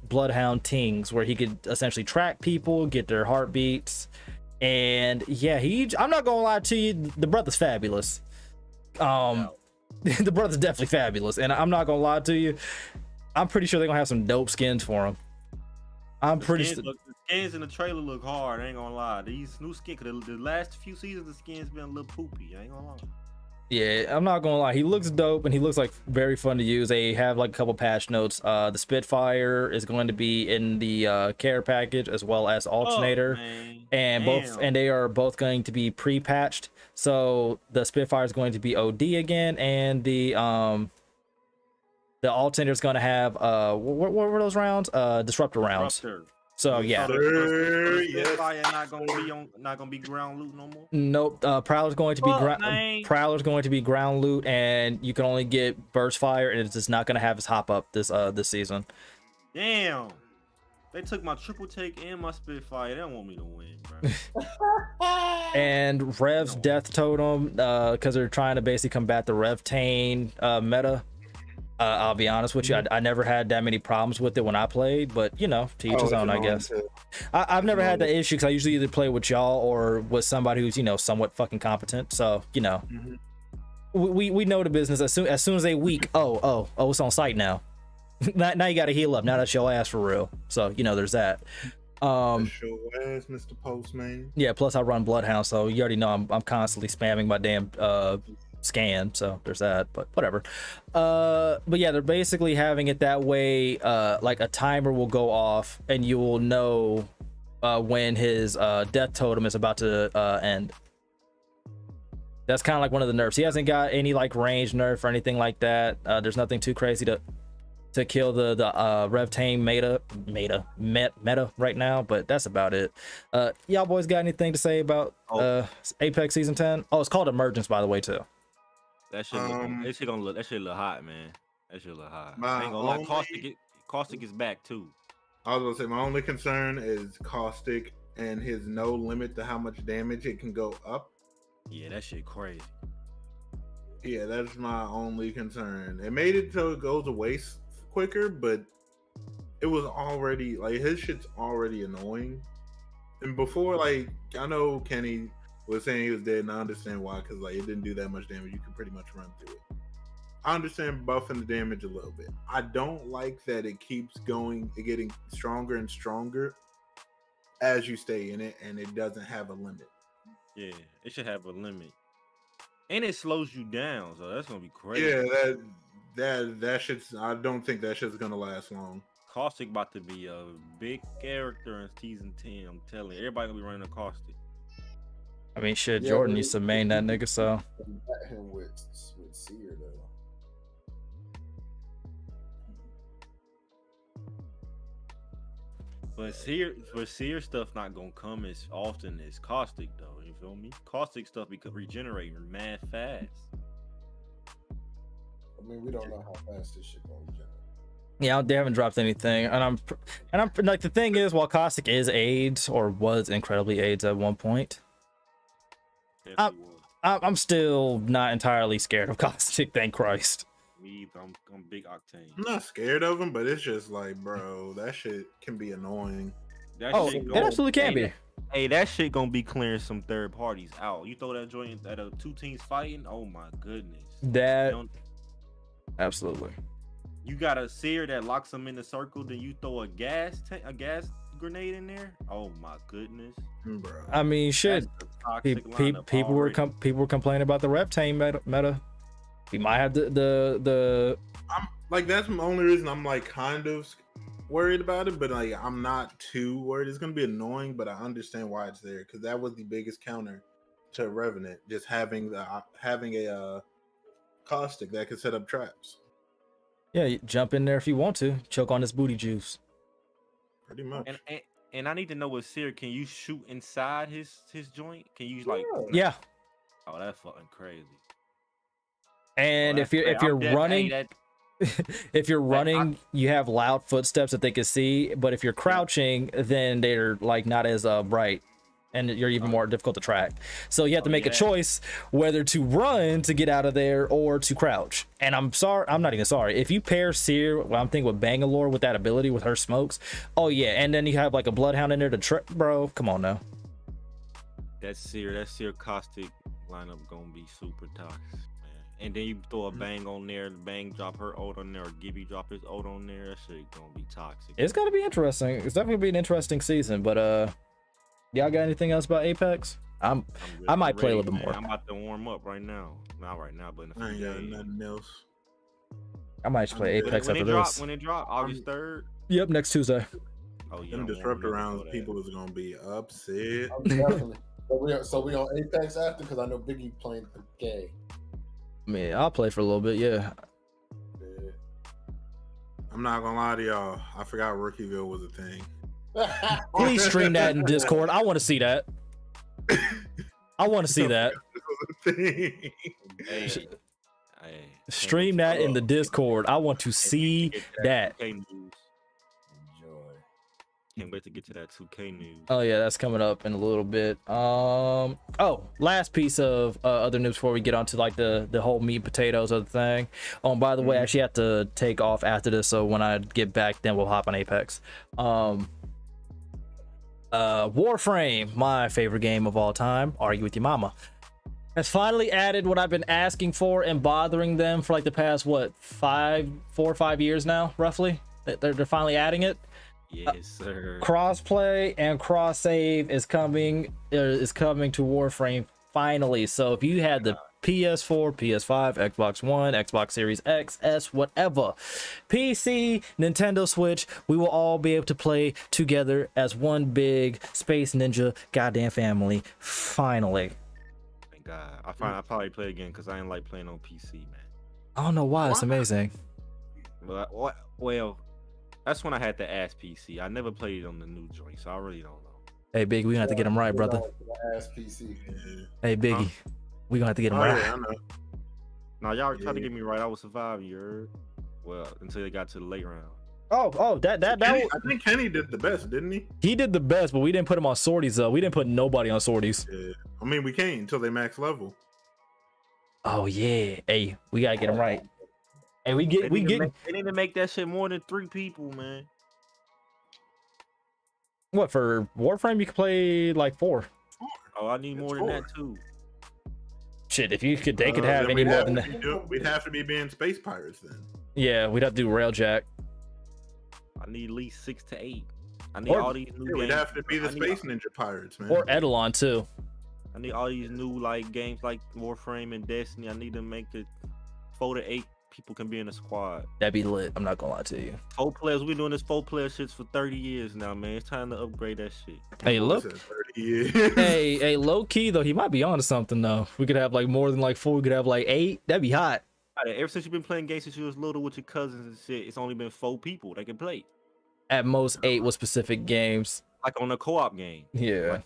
bloodhound tings, where he could essentially track people, get their heartbeats, and yeah, I'm not gonna lie to you, the brother's fabulous. The brother's definitely fabulous, and I'm not gonna lie to you, I'm pretty sure they're gonna have some dope skins for him. I'm pretty sure the skins in the trailer look hard. I ain't gonna lie. These new skins, the last few seasons, the skins been a little poopy. I ain't gonna lie. Yeah, I'm not gonna lie. He looks dope and he looks like very fun to use. They have like a couple patch notes. The Spitfire is going to be in the care package as well as alternator, and they are both going to be pre-patched. So the Spitfire is going to be OD again, and the alternator is going to have what were those rounds? Disruptor rounds. So yeah. Spitfire not gonna be ground loot no more. Nope. Prowler's going to be ground loot, and you can only get burst fire, and it's just not gonna have his hop up this season. Damn. They took my triple take and my Spitfire. They don't want me to win, bro. And Rev's Death Totem, because they're trying to basically combat the Rev Tane meta. I'll be honest with you, I never had that many problems with it when I played, but you know, to each his own, I guess. I've never had the issue because I usually either play with y'all or with somebody who's, you know, somewhat fucking competent. So, you know, we know the business. As soon as they weak, oh, it's on site now. Now you got to heal up. Now that's your ass for real. So, you know, there's that. That's your ass, Mr. Postman. Yeah, plus I run Bloodhound, so you already know I'm constantly spamming my damn scan, so there's that, but whatever. But yeah, they're basically having it that way, like a timer will go off and you will know when his death totem is about to end. That's kind of like one of the nerfs. He hasn't got any like range nerf or anything like that. There's nothing too crazy to kill the rev tame meta right now, but that's about it. Y'all boys got anything to say about Apex season 10? Oh, it's called Emergence, by the way, too. That shit look hot, man. That shit look hot. I ain't gonna lie, Caustic is back too. I was gonna say my only concern is Caustic and his no limit to how much damage it can go up. Yeah, that shit crazy. Yeah, that's my only concern. It made it so it goes away quicker, but it was already like his shit's already annoying. And before, like, I know Kenny was saying he was dead, and I understand why, because like it didn't do that much damage. You could pretty much run through it. I understand buffing the damage a little bit. I don't like that it keeps getting stronger and stronger as you stay in it, and it doesn't have a limit. Yeah, it should have a limit, and it slows you down, so that's gonna be crazy. Yeah, that shit's. I don't think that shit's gonna last long. Caustic about to be a big character in season 10. I'm telling you, everybody gonna be running a Caustic. I mean, shit, yeah, Jordan used to main that nigga, so. Got him with Seer though. But Seer stuff not gonna come as often as Caustic though. You feel me? Caustic stuff because regenerating mad fast. I mean, we don't know how fast this shit gonna regenerate. Yeah, they haven't dropped anything, and I'm like, the thing is, while Caustic is AIDS or was incredibly AIDS at one point, I'm still not entirely scared of Caustic. Thank Christ. Me, I'm big Octane. I'm not scared of him, but it's just like, bro, that shit can be annoying. It absolutely can be. Hey, that shit gonna be clearing some third parties out. You throw that joint at two teams fighting. Oh my goodness. Absolutely. You got a Seer that locks them in the circle, then you throw a gas grenade in there. Oh my goodness, bro. I mean, shit. People were complaining about the rev tame meta. We might have the. I'm like, that's the only reason I'm like kind of worried about it, but like I'm not too worried. It's gonna be annoying, but I understand why it's there, because that was the biggest counter to Revenant, just having a Caustic that could set up traps. Yeah, you jump in there if you want to. Choke on this booty juice. Pretty much. And I need to know with Seer, can you shoot inside his joint? Can you like? Yeah. Oh, that's fucking crazy. And if you're running, if you're running, you have loud footsteps that they can see. But if you're crouching, then they're like not as bright, and you're even more difficult to track. So you have to make a choice whether to run to get out of there or to crouch. And I'm not even sorry. If you pair Seer, well, I'm thinking with Bangalore with that ability with her smokes. Oh yeah, and then you have like a Bloodhound in there to bro. Come on now. That Seer Caustic lineup gonna be super toxic. And then you throw a Bang on there, Bang drop her ult on there, or Gibby drop his ult on there. That shit gonna be toxic. It's gonna be interesting. It's definitely gonna be an interesting season. But y'all got anything else about Apex? I might play a little bit more. I'm about to warm up right now. Not right now, but in a few I ain't got days. nothing else. I might just play Apex after this. When it drop, August 3rd. Yep, next Tuesday. Oh yeah. Them disruptor rounds, people is gonna be upset. Definitely. So we on Apex after, because I know Biggie playing for K. I mean, I'll play for a little bit, yeah. I'm not gonna lie to y'all. I forgot Rookieville was a thing. Please stream that in Discord. I want to see that. I want to see that. Stream that in the Discord. I want to see that. Enjoy. Can't wait to get to that 2K news. Oh yeah, that's coming up in a little bit. Oh, last piece of other news before we get onto like the whole meat and potatoes of the thing. Oh, and by the way, I actually have to take off after this, so when I get back, then we'll hop on Apex. Warframe, my favorite game of all time, argue with your mama, has finally added what I've been asking for and bothering them for like the past what 4 or 5 years now, roughly. They're finally adding it. Yes, sir. Crossplay and cross save is coming to Warframe finally. So if you had the PS4, PS5, Xbox One, Xbox Series X, S, whatever, PC, Nintendo Switch, we will all be able to play together as one big Space Ninja goddamn family. Finally. Thank God. I probably play again because I ain't like playing on PC, man. I don't know why. It's amazing. But well, that's when I had the ass PC. I never played it on the new joint, so I really don't know. Hey, Biggie, we gonna have to get him right, brother. Ass PC. Hey, Biggie, we gonna have to get him right. Yeah, I know. Now y'all tried to get me right. I was surviving, you heard? Well, until they got to the late round. That I think Kenny did the best, didn't he? He did the best, but we didn't put him on sorties though. We didn't put nobody on sorties. Yeah. I mean, we can't until they max level. Oh yeah. Hey, we gotta get him right. Hey, they need to make that shit more than 3 people, man. What, for Warframe you can play like 4. Oh, I need more than that too. Shit, if you could, they could have any more than that. We'd have to be being space pirates then. Yeah, we'd have to do Railjack. I need at least 6 to 8. I need all these new games. We'd have to be the Space Ninja Pirates, man. Or Eidolon too. I need all these new like games like Warframe and Destiny. I need to make it 4 to 8 people can be in a squad. That'd be lit. I'm not gonna lie to you. 4 players. We're doing this 4-player shit for 30 years now, man. It's time to upgrade that shit. Hey, look. hey, low key though, he might be onto something though. We could have like more than like 4. We could have like 8. That'd be hot. Ever since you've been playing games since you was little with your cousins and shit, it's only been 4 people that can play. At most 8 with specific games. Like on a co-op game. Yeah.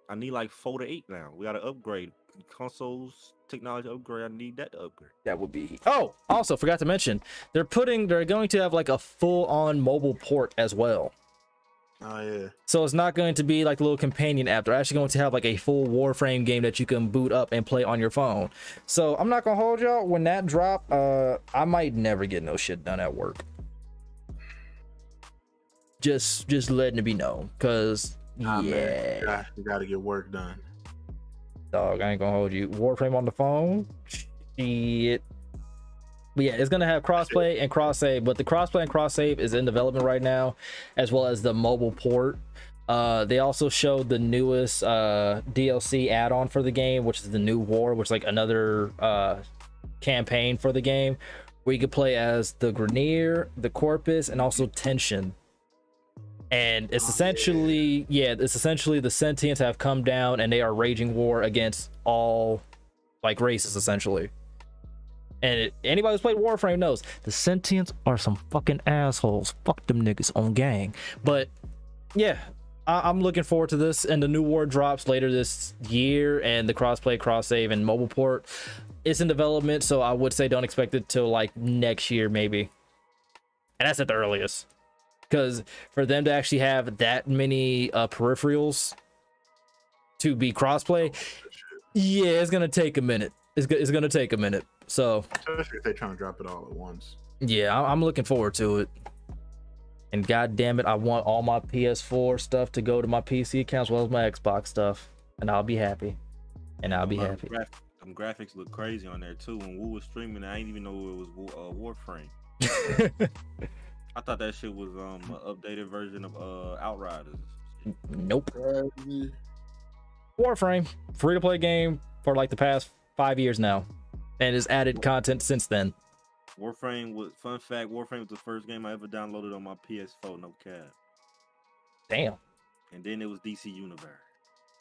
I need like 4 to 8 now. We gotta upgrade consoles, technology upgrade. I need that to upgrade. That would be. Oh, also forgot to mention, they're going to have like a full-on mobile port as well. Oh yeah. So it's not going to be like a little companion app. They're actually going to have like a full Warframe game that you can boot up and play on your phone. So I'm not gonna hold y'all. When that drop, I might never get no shit done at work. Just letting it be known, cause man, you gotta get work done. Dog, I ain't gonna hold you. Warframe on the phone, shit. But yeah, it's gonna have crossplay and cross save, but the crossplay and cross save is in development right now, as well as the mobile port. They also showed the newest DLC add-on for the game, which is the New War, which is like another campaign for the game, where you could play as the Grenier, the Corpus, and also Tension. And it's essentially the Sentients have come down and they are waging war against all like races essentially. And anybody who's played Warframe knows the Sentients are some fucking assholes. Fuck them niggas on gang. But yeah, I'm looking forward to this. And the New War drops later this year, and the crossplay, cross save, and mobile port is in development. So I would say don't expect it till like next year maybe, and that's at the earliest. Because for them to actually have that many peripherals to be crossplay, yeah, it's gonna take a minute. It's gonna take a minute. So especially if they're trying to drop it all at once. Yeah, I'm looking forward to it. And god damn it, I want all my PS4 stuff to go to my PC account as well as my Xbox stuff, and I'll be happy. Them graphics look crazy on there too. When Woo was streaming, I didn't even know it was Warframe. I thought that shit was an updated version of Outriders. Nope. Warframe, free to play game for like the past 5 years now, and has added content since then. Warframe was the first game I ever downloaded on my PS4. No cap. Damn. And then it was DC Universe.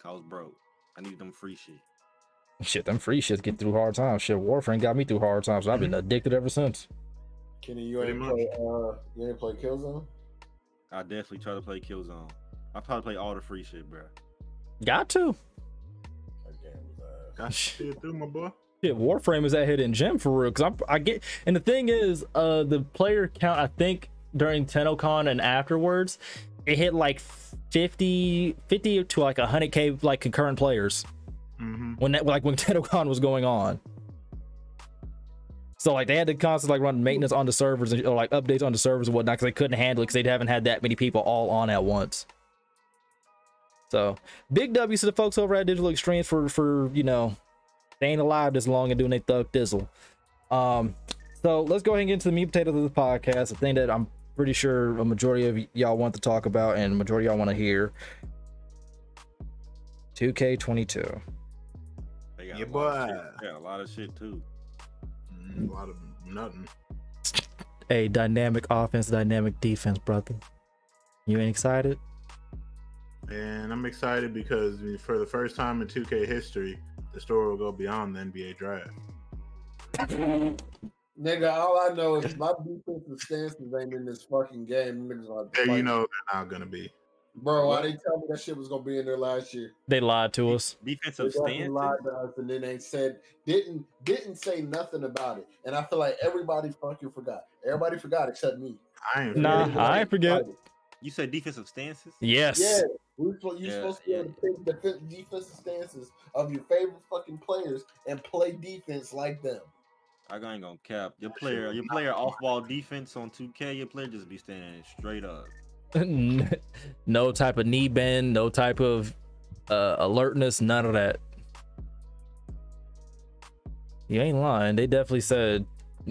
I was broke. I needed them free shit. Shit, them free shits get through hard times. Shit, Warframe got me through hard times. I've been addicted ever since. Kenny, you ain't play Killzone? I definitely try to play Killzone. I probably play all the free shit, bro. Got to. Got shit through, my boy. Yeah, Warframe is that hidden gem for real. Cause I get, and the thing is, the player count, I think during TennoCon and afterwards, it hit like 50 to like 100K like concurrent players when TennoCon was going on. So like they had to constantly like run maintenance on the servers and or like updates on the servers and whatnot because they couldn't handle it because they haven't had that many people all on at once. So big W to the folks over at Digital Extremes for you know staying alive this long and doing a thug dizzle. So let's go ahead and get into the meat potatoes of the podcast. The thing that I'm pretty sure a majority of y'all want to talk about and a majority of y'all want to hear. 2K22. Yeah, boy. Yeah, a lot of shit too. A lot of nothing. A dynamic offense, dynamic defense, brother. You ain't excited? And I'm excited because for the first time in 2K history, the story will go beyond the NBA draft. Nigga, all I know is my defensive stances ain't in this fucking game. Niggas like, Yeah, you know they're not gonna be. Bro, why they tell me that shit was gonna be in there last year? They lied to us. Defensive stance. Lied to us, and then they said didn't say nothing about it. And I feel like everybody fucking forgot. Everybody forgot except me. I ain't forget. You said defensive stances? Yes. Yeah, you're supposed to be able to pick the defensive stances of your favorite fucking players and play defense like them. I ain't gonna cap. Your player off-ball defense on 2K, your player just be standing straight up. No type of knee bend, no type of alertness, none of that. You ain't lying. They definitely said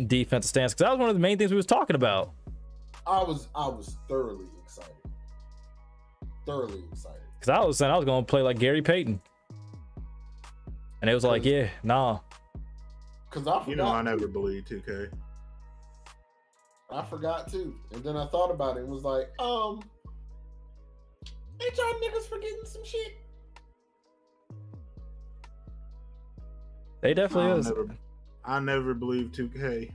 defensive stance because that was one of the main things we was talking about. I was thoroughly excited. Because I was saying I was gonna play like Gary Payton, and it was like, yeah, nah. Because I forgot. You know, I never believed 2K. I forgot too, and then I thought about it and was like, ain't y'all niggas forgetting some shit? They definitely is. I never believed 2K.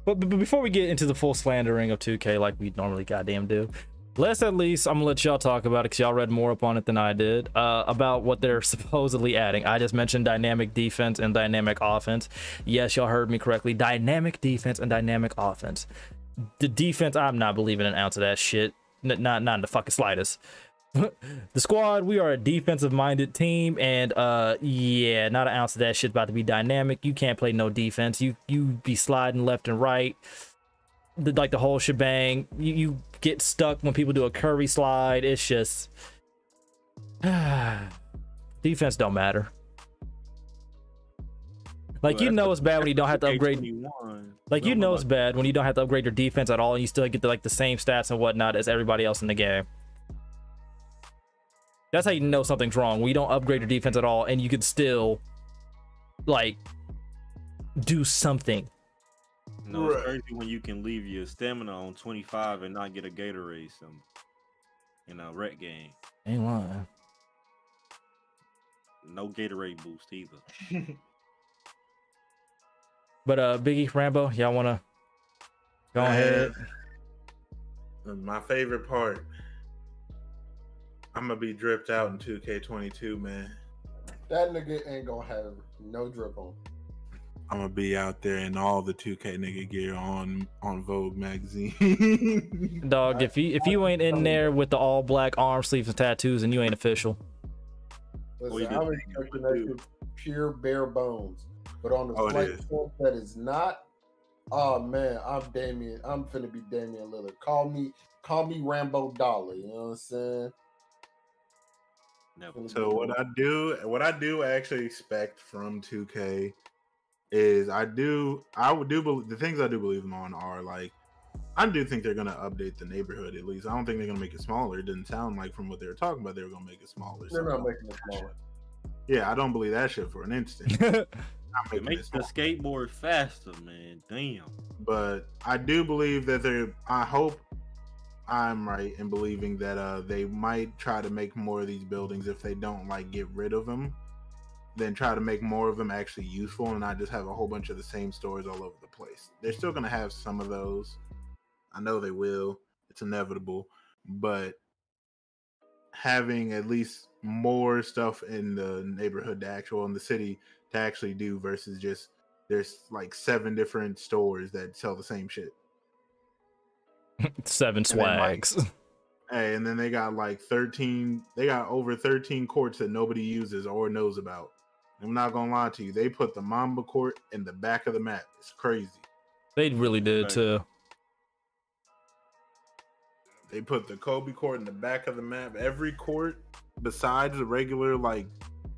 But before we get into the full slandering of 2K like we normally goddamn do, let's at least, I'm gonna let y'all talk about it because y'all read more up on it than I did, about what they're supposedly adding. I just mentioned dynamic defense and dynamic offense. Yes, y'all heard me correctly. Dynamic defense and dynamic offense. The defense, I'm not believing an ounce of that shit. Not in the fucking slightest. The squad, we are a defensive minded team, and yeah, not an ounce of that shit about to be dynamic. You can't play no defense. You be sliding left and right, like the whole shebang. You get stuck when people do a curry slide. It's just defense don't matter. Like, you know it's bad when you don't have to upgrade. Like, you know it's bad when you don't have to upgrade your defense at all and you still get like the same stats and whatnot as everybody else in the game. That's how you know something's wrong. When you don't upgrade your defense at all and you could still like do something. No, it's crazy when you can leave your stamina on 25 and not get a Gatorade in a rec game. Ain't lying. No Gatorade boost either. But Biggie, Rambo, y'all wanna go ahead? My favorite part, I'm gonna be dripped out in 2K22, man. That nigga ain't gonna have no drip on. I'm gonna be out there in all the 2K nigga gear on Vogue magazine. Dog, if you ain't in there with the all black arm sleeves and tattoos, and you ain't official. Listen, I'm expecting that shit pure bare bones. But on the flight that is not, oh man, I'm Damian. I'm finna be Damian Lillard. Call me Rambo Dollar. You know what I'm saying? Never. So what I do actually expect from 2K is I do believe the things I do believe on are like, I do think they're gonna update the neighborhood at least. I don't think they're gonna make it smaller. It didn't sound like from what they were talking about they were gonna make it smaller. They're not making it smaller. Yeah, I don't believe that shit for an instant. It makes the skateboard faster, man. Damn. But I do believe that I hope I'm right in believing that they might try to make more of these buildings if they don't like get rid of them. Then try to make more of them actually useful and not just have a whole bunch of the same stores all over the place. They're still gonna have some of those. I know they will. It's inevitable. But having at least more stuff in the neighborhood in the city to actually do versus just there's like 7 different stores that sell the same shit. 7 swags. Hey, and then they got like 13. They got over 13 courts that nobody uses or knows about. I'm not gonna lie to you. They put the Mamba court in the back of the map. It's crazy. They really did too. They put the Kobe court in the back of the map. Every court besides the regular like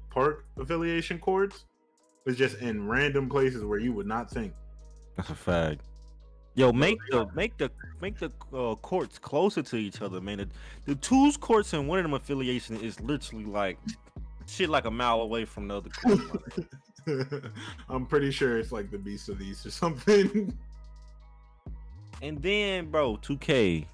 park affiliation courts is just in random places where you would not think. That's a fact. Yo, make the courts closer to each other, man. The twos courts in one of them affiliation is literally like shit like a mile away from the other court. I'm pretty sure it's like the Beast of the East or something. And then, bro, 2K,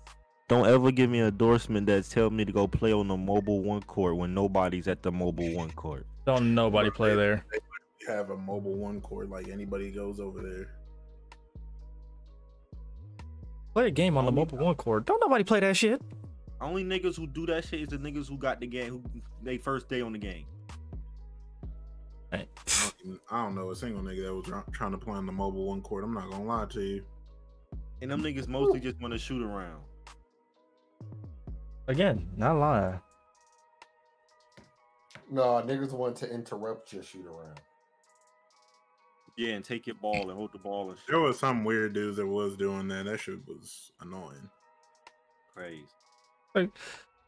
don't ever give me an endorsement that tells me to go play on the mobile one court when nobody's at the mobile one court. Don't nobody play there. They have a mobile one court, like anybody goes over there. Play a game on the mobile one court. Don't nobody play that shit. Only niggas who do that shit is the niggas who got the game, who they first day on the game. Hey. I don't know a single nigga that was trying to play on the mobile one court. I'm not gonna lie to you. And them niggas mostly just want to shoot around. Again, not lying. No, niggas want to interrupt your shoot around. Yeah, and take your ball and hold the ball and shit. There was some weird dudes that was doing that. That shit was annoying. Crazy. Like,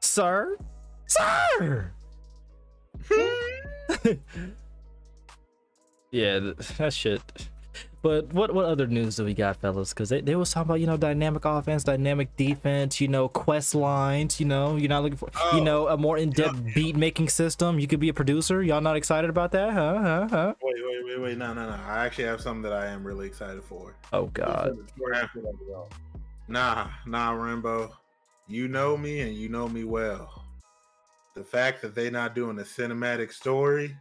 sir? Yeah, that shit. But what other news do we got, fellas? Because they was talking about, dynamic offense, dynamic defense, quest lines, you're not looking for, a more in-depth beat making system. You could be a producer. Y'all not excited about that? Huh? Wait. No. I actually have something that I am really excited for. Oh, God. Nah, Rambo. You know me and you know me well. The fact that they not doing a cinematic story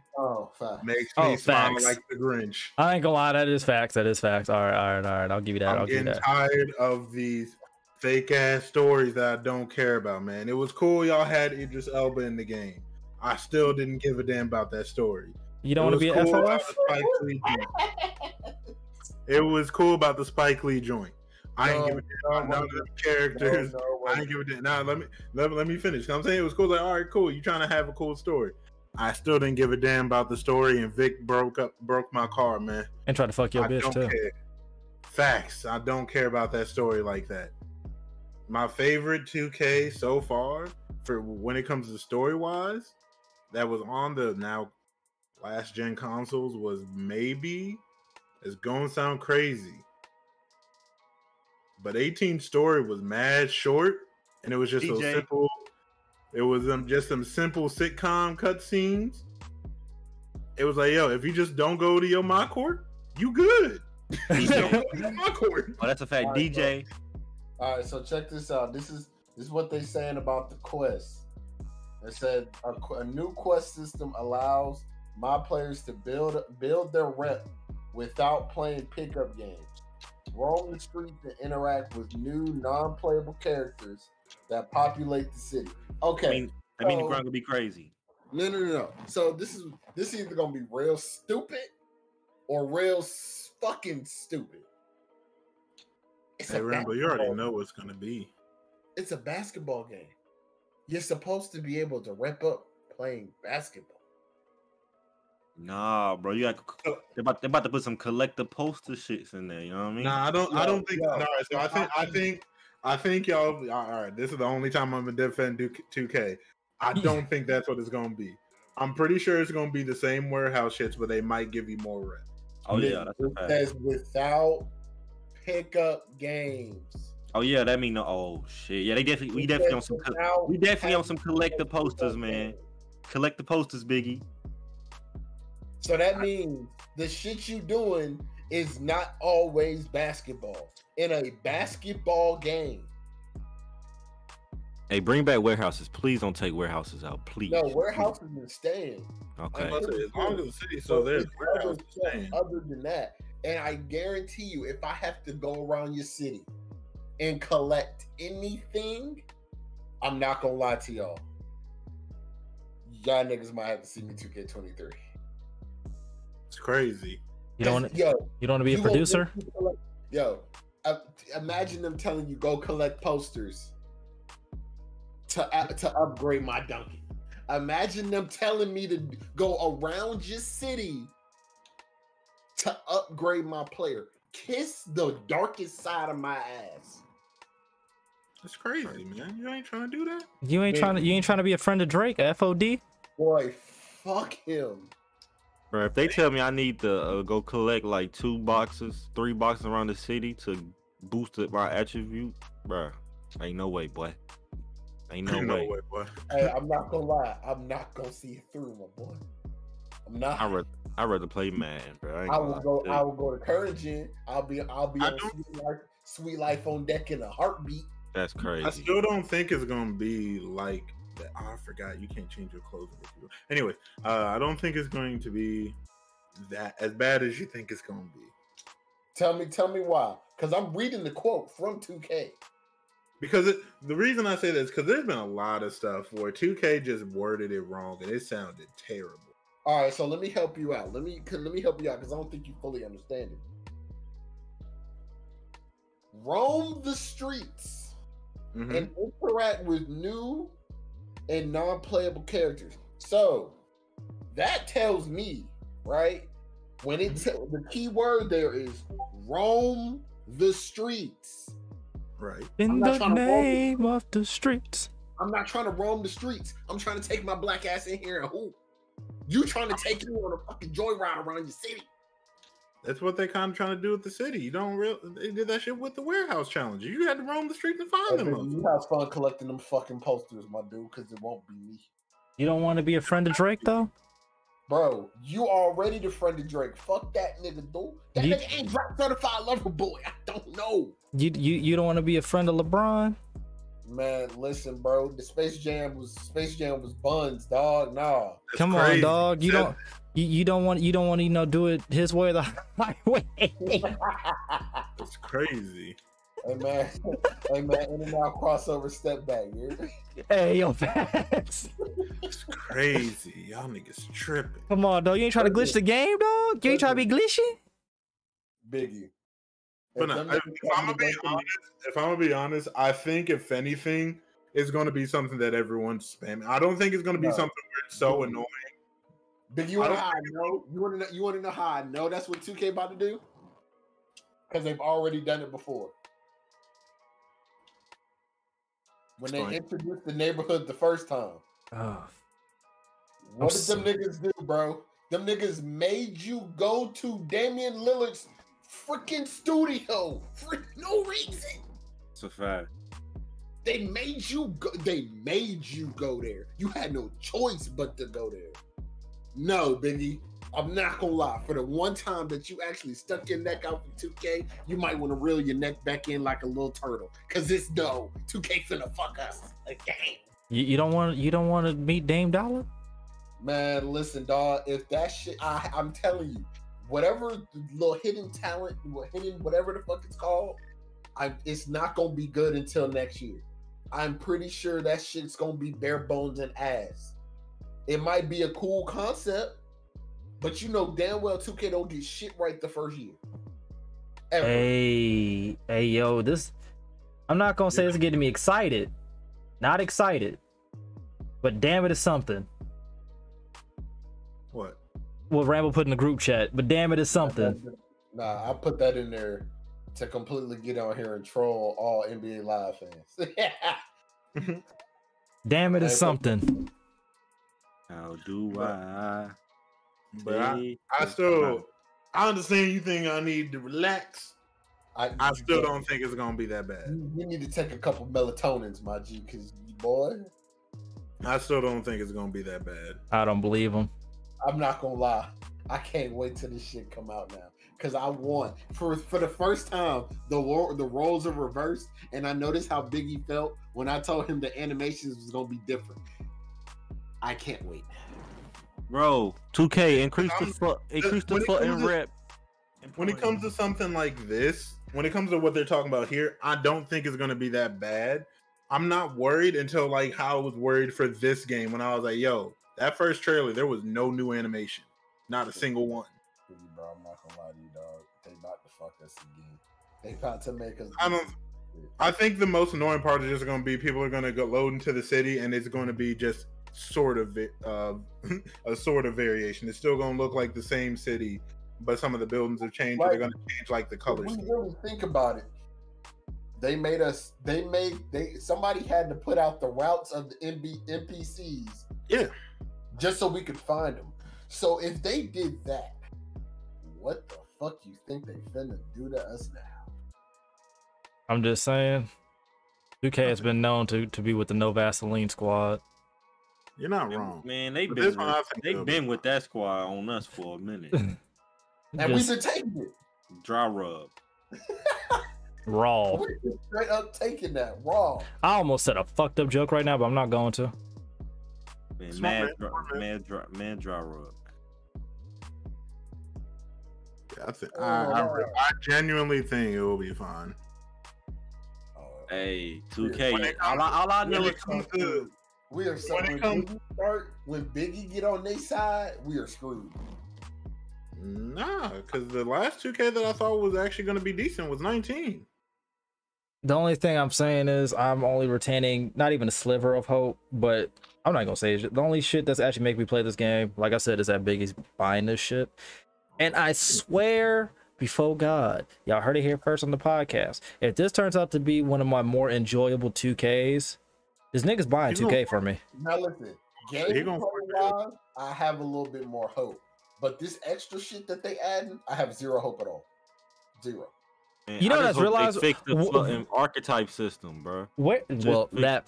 makes me smile like the Grinch. I ain't gonna lie, that is facts. All right. I'll give you that. I'm getting tired of these fake ass stories that I don't care about, man. It was cool y'all had Idris Elba in the game. I still didn't give a damn about that story. You don't want to be an FOF? It was cool about the Spike Lee joint. I ain't give a damn about none of the characters. I ain't give a damn. Now let me finish. I'm saying it was cool. Like, all right, cool. You trying to have a cool story. I still didn't give a damn about the story, and Vic broke my car, man. And tried to fuck your bitch too. Care. Facts. I don't care about that story like that. My favorite 2K so far, for when it comes to story wise, that was on the now last gen consoles, was maybe, it's gonna sound crazy, but 18 story was mad short, and it was just so simple. It was just some simple sitcom cutscenes. It was like, yo, if you just don't go to your my court, you good. My court. Oh, that's a fact. All right, DJ. All right, so check this out. This is what they saying about the quest. They said a new quest system allows my players to build their rep without playing pickup games. Roam the streets and interact with new non-playable characters that populate the city. Okay. I mean the ground could be crazy. No. So this is either gonna be real stupid or real fucking stupid. Hey Rambo, you already know what's gonna be. It's a basketball game. You're supposed to be able to rep up playing basketball. Nah, bro, you got they're about to put some collector poster shits in there. You know what I mean? Nah, I don't think. All right, so I think y'all. All right, this is the only time I'm gonna defend 2K. I don't think that's what it's gonna be. I'm pretty sure it's gonna be the same warehouse shits, but they might give you more rep. Oh yeah, that's a fact. That's without pickup games. Oh yeah, that mean oh shit. Yeah, we definitely on some collector posters, man. Collector posters, Biggie. So that means the shit you doing is not always basketball. In a basketball game. Hey, bring back warehouses. Please don't take warehouses out, please. No, warehouses are staying. Okay. As long as the city's so there's warehouses staying. Other than that, and I guarantee you, if I have to go around your city and collect anything, I'm not gonna lie to y'all. Y'all niggas might have to see me 2K23. It's crazy. You don't want to be a producer? Yo, Imagine them telling you go collect posters to upgrade my Duncan. Imagine them telling me to go around your city to upgrade my player. Kiss the darkest side of my ass. That's crazy, man. You ain't trying to do that. You ain't trying to be a friend of Drake, FOD? Boy, fuck him. Bro, if they tell me I need to go collect like 3 boxes around the city to boost my attribute, bro, ain't no way, boy. Ain't no way, boy. Hey, I'm not gonna lie. I'm not gonna see it through, my boy. I'm not. I'd rather play Madden, bro. I will go to current gen. I'll be on sweet life on deck in a heartbeat. That's crazy. I still don't think it's gonna be like that. Oh, I forgot you can't change your clothes. Anyway, I don't think it's going to be that as bad as you think it's gonna be. Tell me why? Because I'm reading the quote from 2K. Because the reason I say that is because there's been a lot of stuff where 2K just worded it wrong and it sounded terrible. All right, so let me help you out. Let me help you out because I don't think you fully understand it. Roam the streets and interact with new and non-playable characters. So that tells me, right? When the key word there is roam the streets. Right. In the name of the streets. I'm not trying to roam the streets. I'm trying to take my black ass in here and hoop. You trying to take me on a fucking joyride around your city. That's what they kind of trying to do with the city. They did that shit with the warehouse challenge. You had to roam the streets and find them. You have fun collecting them fucking posters, my dude, because it won't be me. You don't want to be a friend of Drake, though? Bro, you already the friend of Drake. Fuck that nigga, dude. That nigga ain't drop certified lover boy. I don't know. You don't want to be a friend of LeBron? Man, listen, bro. The Space Jam was buns, dog. Nah. Come on, dog. You don't want to do it his way or the highway. That's crazy. Hey man, in and out crossover step back, dude. Hey, yo, facts. It's crazy. Y'all niggas tripping. Come on, dog. You ain't trying to glitch the game, dog? You ain't trying to be glitchy? Biggie. But no, if I'm gonna be honest, I think if anything, it's gonna be something that everyone's spamming. I don't think it's gonna be something where it's so annoying. Big, you wanna know how I know? You wanna know how I know that's what 2K about to do? Because they've already done it before. When they introduced the neighborhood the first time. Oh. What did them niggas do, bro? Them niggas made you go to Damian Lillard's freaking studio for no reason. It's a fact. They made you go. They made you go there. You had no choice but to go there. No, Biggie. I'm not gonna lie. For the one time that you actually stuck your neck out for 2K, you might want to reel your neck back in like a little turtle. Cause it's 2K finna fuck us again. You don't want to meet Dame Dollar? Man, listen, dog. If that shit, I'm telling you, whatever little hidden talent, whatever the fuck it's called, it's not gonna be good until next year. I'm pretty sure that shit's gonna be bare bones and ass. It might be a cool concept, but you know damn well 2K don't get shit right the first year. Ever. Hey, yo, this. I'm not gonna say it's getting me excited. Not excited, but damn it, is something. What? What Rambo put in the group chat, but damn it, is something. Nah, I put that in there to completely get on here and troll all NBA Live fans. Damn it, is something. How do I? But I understand you think I need to relax. I still don't think it's gonna be that bad. You need to take a couple melatonins, my G, because boy. I still don't think it's gonna be that bad. I don't believe him. I'm not gonna lie. I can't wait till this shit come out now. Cause I want for the first time the roles are reversed, and I noticed how Biggie felt when I told him the animations was gonna be different. I can't wait. Bro, 2K increase the foot and rep. When it comes to something like this, when it comes to what they're talking about here, I don't think it's gonna be that bad. I'm not worried until like how I was worried for this game when I was like, yo, that first trailer, there was no new animation. Not a single one. Bro, I'm not gonna lie to you, dog. They about to fuck us again. They about to make us. I think the most annoying part is just going to be people are going to go load into the city, and it's going to be just sort of a sort of variation. It's still going to look like the same city, but some of the buildings have changed. They're going to change like the colors. If we really think about it, somebody had to put out the routes of the NPCs. Yeah. Just so we could find them. So if they did that, what the fuck you think they finna do to us now? I'm just saying, 2K has been known to be with the No Vaseline squad. You're not wrong, man. They've been with that squad on us for a minute, and we've been taking it dry rub, raw. We've been straight up taking that raw. I almost said a fucked up joke right now, but I'm not going to. Man, mad dry rub. Yeah, I genuinely think it will be fine. Hey, 2K. All I know is we are so when Biggie get on their side, we are screwed. Nah, because the last 2K that I thought was actually going to be decent was 19. The only thing I'm saying is I'm only retaining not even a sliver of hope, but I'm not gonna say it. The only shit that's actually making me play this game, like I said, is that Biggie's buying this shit. And I swear before God, y'all heard it here first on the podcast. If this turns out to be one of my more enjoyable 2Ks, this nigga's buying 2K for me. Now listen, game-wise, I have a little bit more hope. But this extra shit that they adding, I have zero hope at all. Zero. Man, you know, that's realized fix the fucking archetype system, bro. Well, that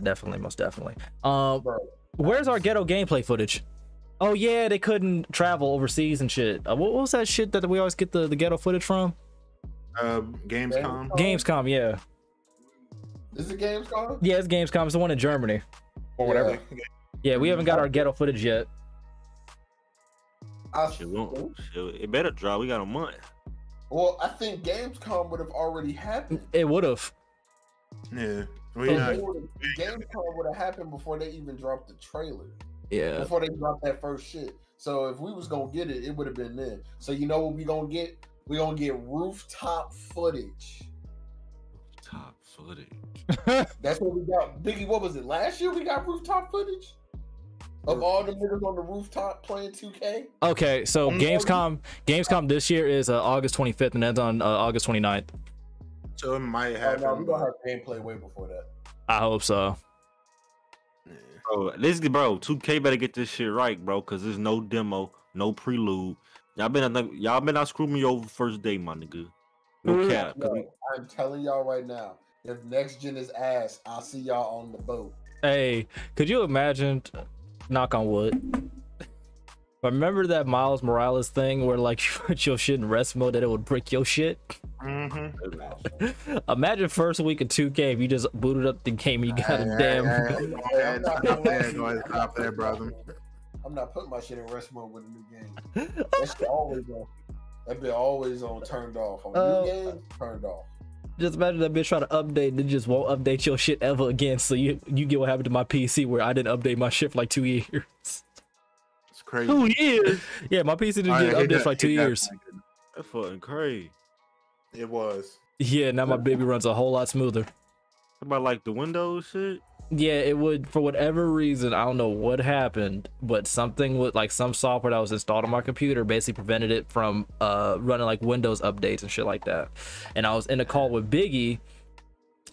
definitely, most definitely. Where's our ghetto gameplay footage? Oh yeah, they couldn't travel overseas and shit. What was that shit that we always get the ghetto footage from? Gamescom. Gamescom, yeah. Is it Gamescom? Yeah, it's Gamescom. It's the one in Germany or whatever. Yeah, we haven't got our ghetto footage yet. It better drop. We got a month. Well, I think Gamescom would have already happened. It would have. Yeah. Gamescom would have happened before they even dropped the trailer. Yeah. Before they dropped that first shit. So if we was gonna get it, it would have been then. So you know what we gonna get? We gonna get rooftop footage. Rooftop footage. That's what we got. Biggie, what was it? Last year we got rooftop footage of all the niggas on the rooftop playing 2K. Okay, so Gamescom this year is August 25th and ends on August 29th. So it might happen. Oh, no, we gonna have gameplay way before that. I hope so. Bro, 2K better get this shit right, bro, because there's no demo, no prelude. Y'all been not screwing me over first day, my nigga. No cap. I'm telling y'all right now, if next gen is ass, I'll see y'all on the boat. Hey, could you imagine? Knock on wood. But remember that Miles Morales thing where like you put your shit in rest mode that it would brick your shit? Mm-hmm. Imagine first week of 2K if you just booted up the game and you got a damn. Stop there, brother. I'm not putting my shit in rest mode with a new game. That shit always on. That bit always on turned off. On new game, turned off. Just imagine that bitch trying to update and it just won't update your shit ever again. So you get what happened to my PC where I didn't update my shit for like 2 years. It's crazy. 2 years? Yeah, my PC didn't get updates for like 2 years. That's fucking crazy. It was. Yeah, now my baby runs a whole lot smoother. About like the Windows shit? Yeah, it would, for whatever reason, I don't know what happened, but something with like some software that was installed on my computer basically prevented it from running like Windows updates and shit like that. And I was in a call with Biggie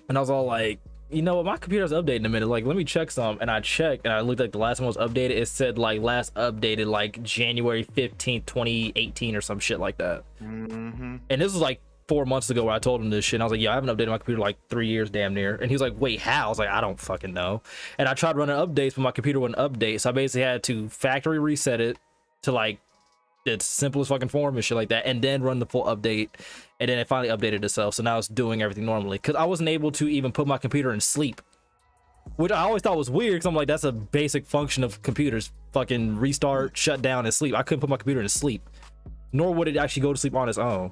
and I was all like, you know what, my computer's updating in a minute, like let me check some. And I checked and I looked like the last one was updated. It said like last updated like January 15th 2018 or some shit like that. Mm-hmm. And this was like 4 months ago where I told him this shit and I was like, yeah, I haven't updated my computer like 3 years damn near. And he was like, wait, how? I was like, I don't fucking know. And I tried running updates but my computer wouldn't update, so I basically had to factory reset it to like its simplest fucking form and shit like that, and then run the full update, and then it finally updated itself. So now it's doing everything normally because I wasn't able to even put my computer in sleep, which I always thought was weird because I'm like, that's a basic function of computers, fucking restart, shut down, and sleep. I couldn't put my computer in sleep, nor would it actually go to sleep on its own.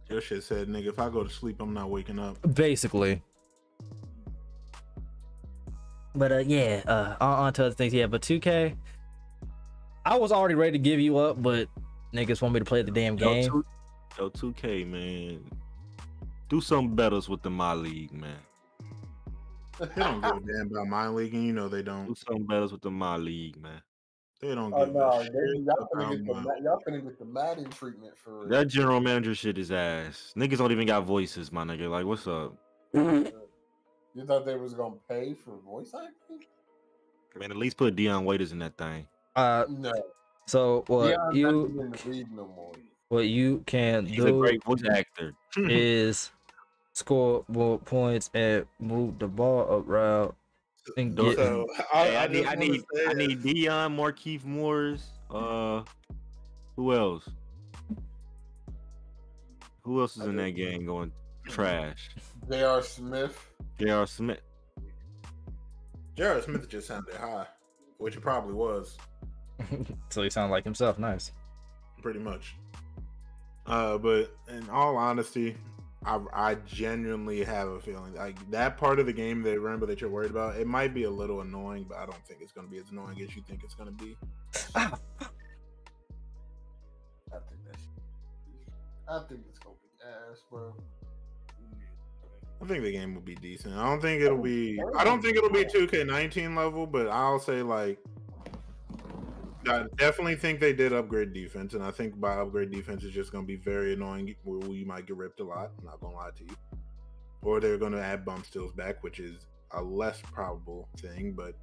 Your shit said, nigga, if I go to sleep, I'm not waking up. Basically. But yeah, on to other things. Yeah, but 2K, I was already ready to give you up, but niggas want me to play the damn game. Yo, 2K, man. Do some betters with the My League, man. They don't give a damn about my league, and you know they Do don't. some betters with the My League, man. They don't Oh give no, a shit y'all finna about get the my y'all finna get the Madden treatment for real. That general manager shit is ass. Niggas don't even got voices, my nigga. Like, what's up? You thought they was gonna pay for voice acting? Man, at least put Deion Waiters in that thing. No. So what Dion's not even in the league no more. what you can He's a do great voice actor. is score more points and move the ball around and get. So Hey, I just wanna need say Deion, Markeith Morris. Who else? Who else is in that game going trash? J.R. Smith. J.R. Smith. Jared Smith just sounded high, which it probably was, So he sounded like himself. Nice. pretty much. But in all honesty, I genuinely have a feeling like that part of the game that remember that you're worried about, it might be a little annoying, but I don't think it's going to be as annoying as you think it's going to be. I think it's gonna be ass, bro. I think the game will be decent. I don't think it'll be 2K19 level, but I'll say like I definitely think they did upgrade defense, and I think by upgrade defense is just going to be very annoying where you might get ripped a lot. I'm not going to lie to you. Or they're going to add bump steals back, which is a less probable thing, but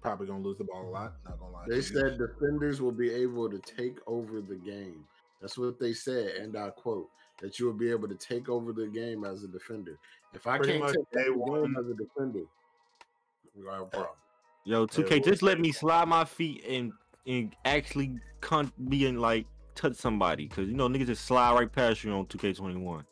probably going to lose the ball a lot. Not going to lie to They you. said defenders will be able to take over the game. That's what they said, and I quote, that you will be able to take over the game as a defender. If I Pretty can't much take day over the game one. as a defender, we got a problem. Yo, 2K, just let me slide my feet and actually be in like touch somebody, because you know niggas just slide right past you on 2K21.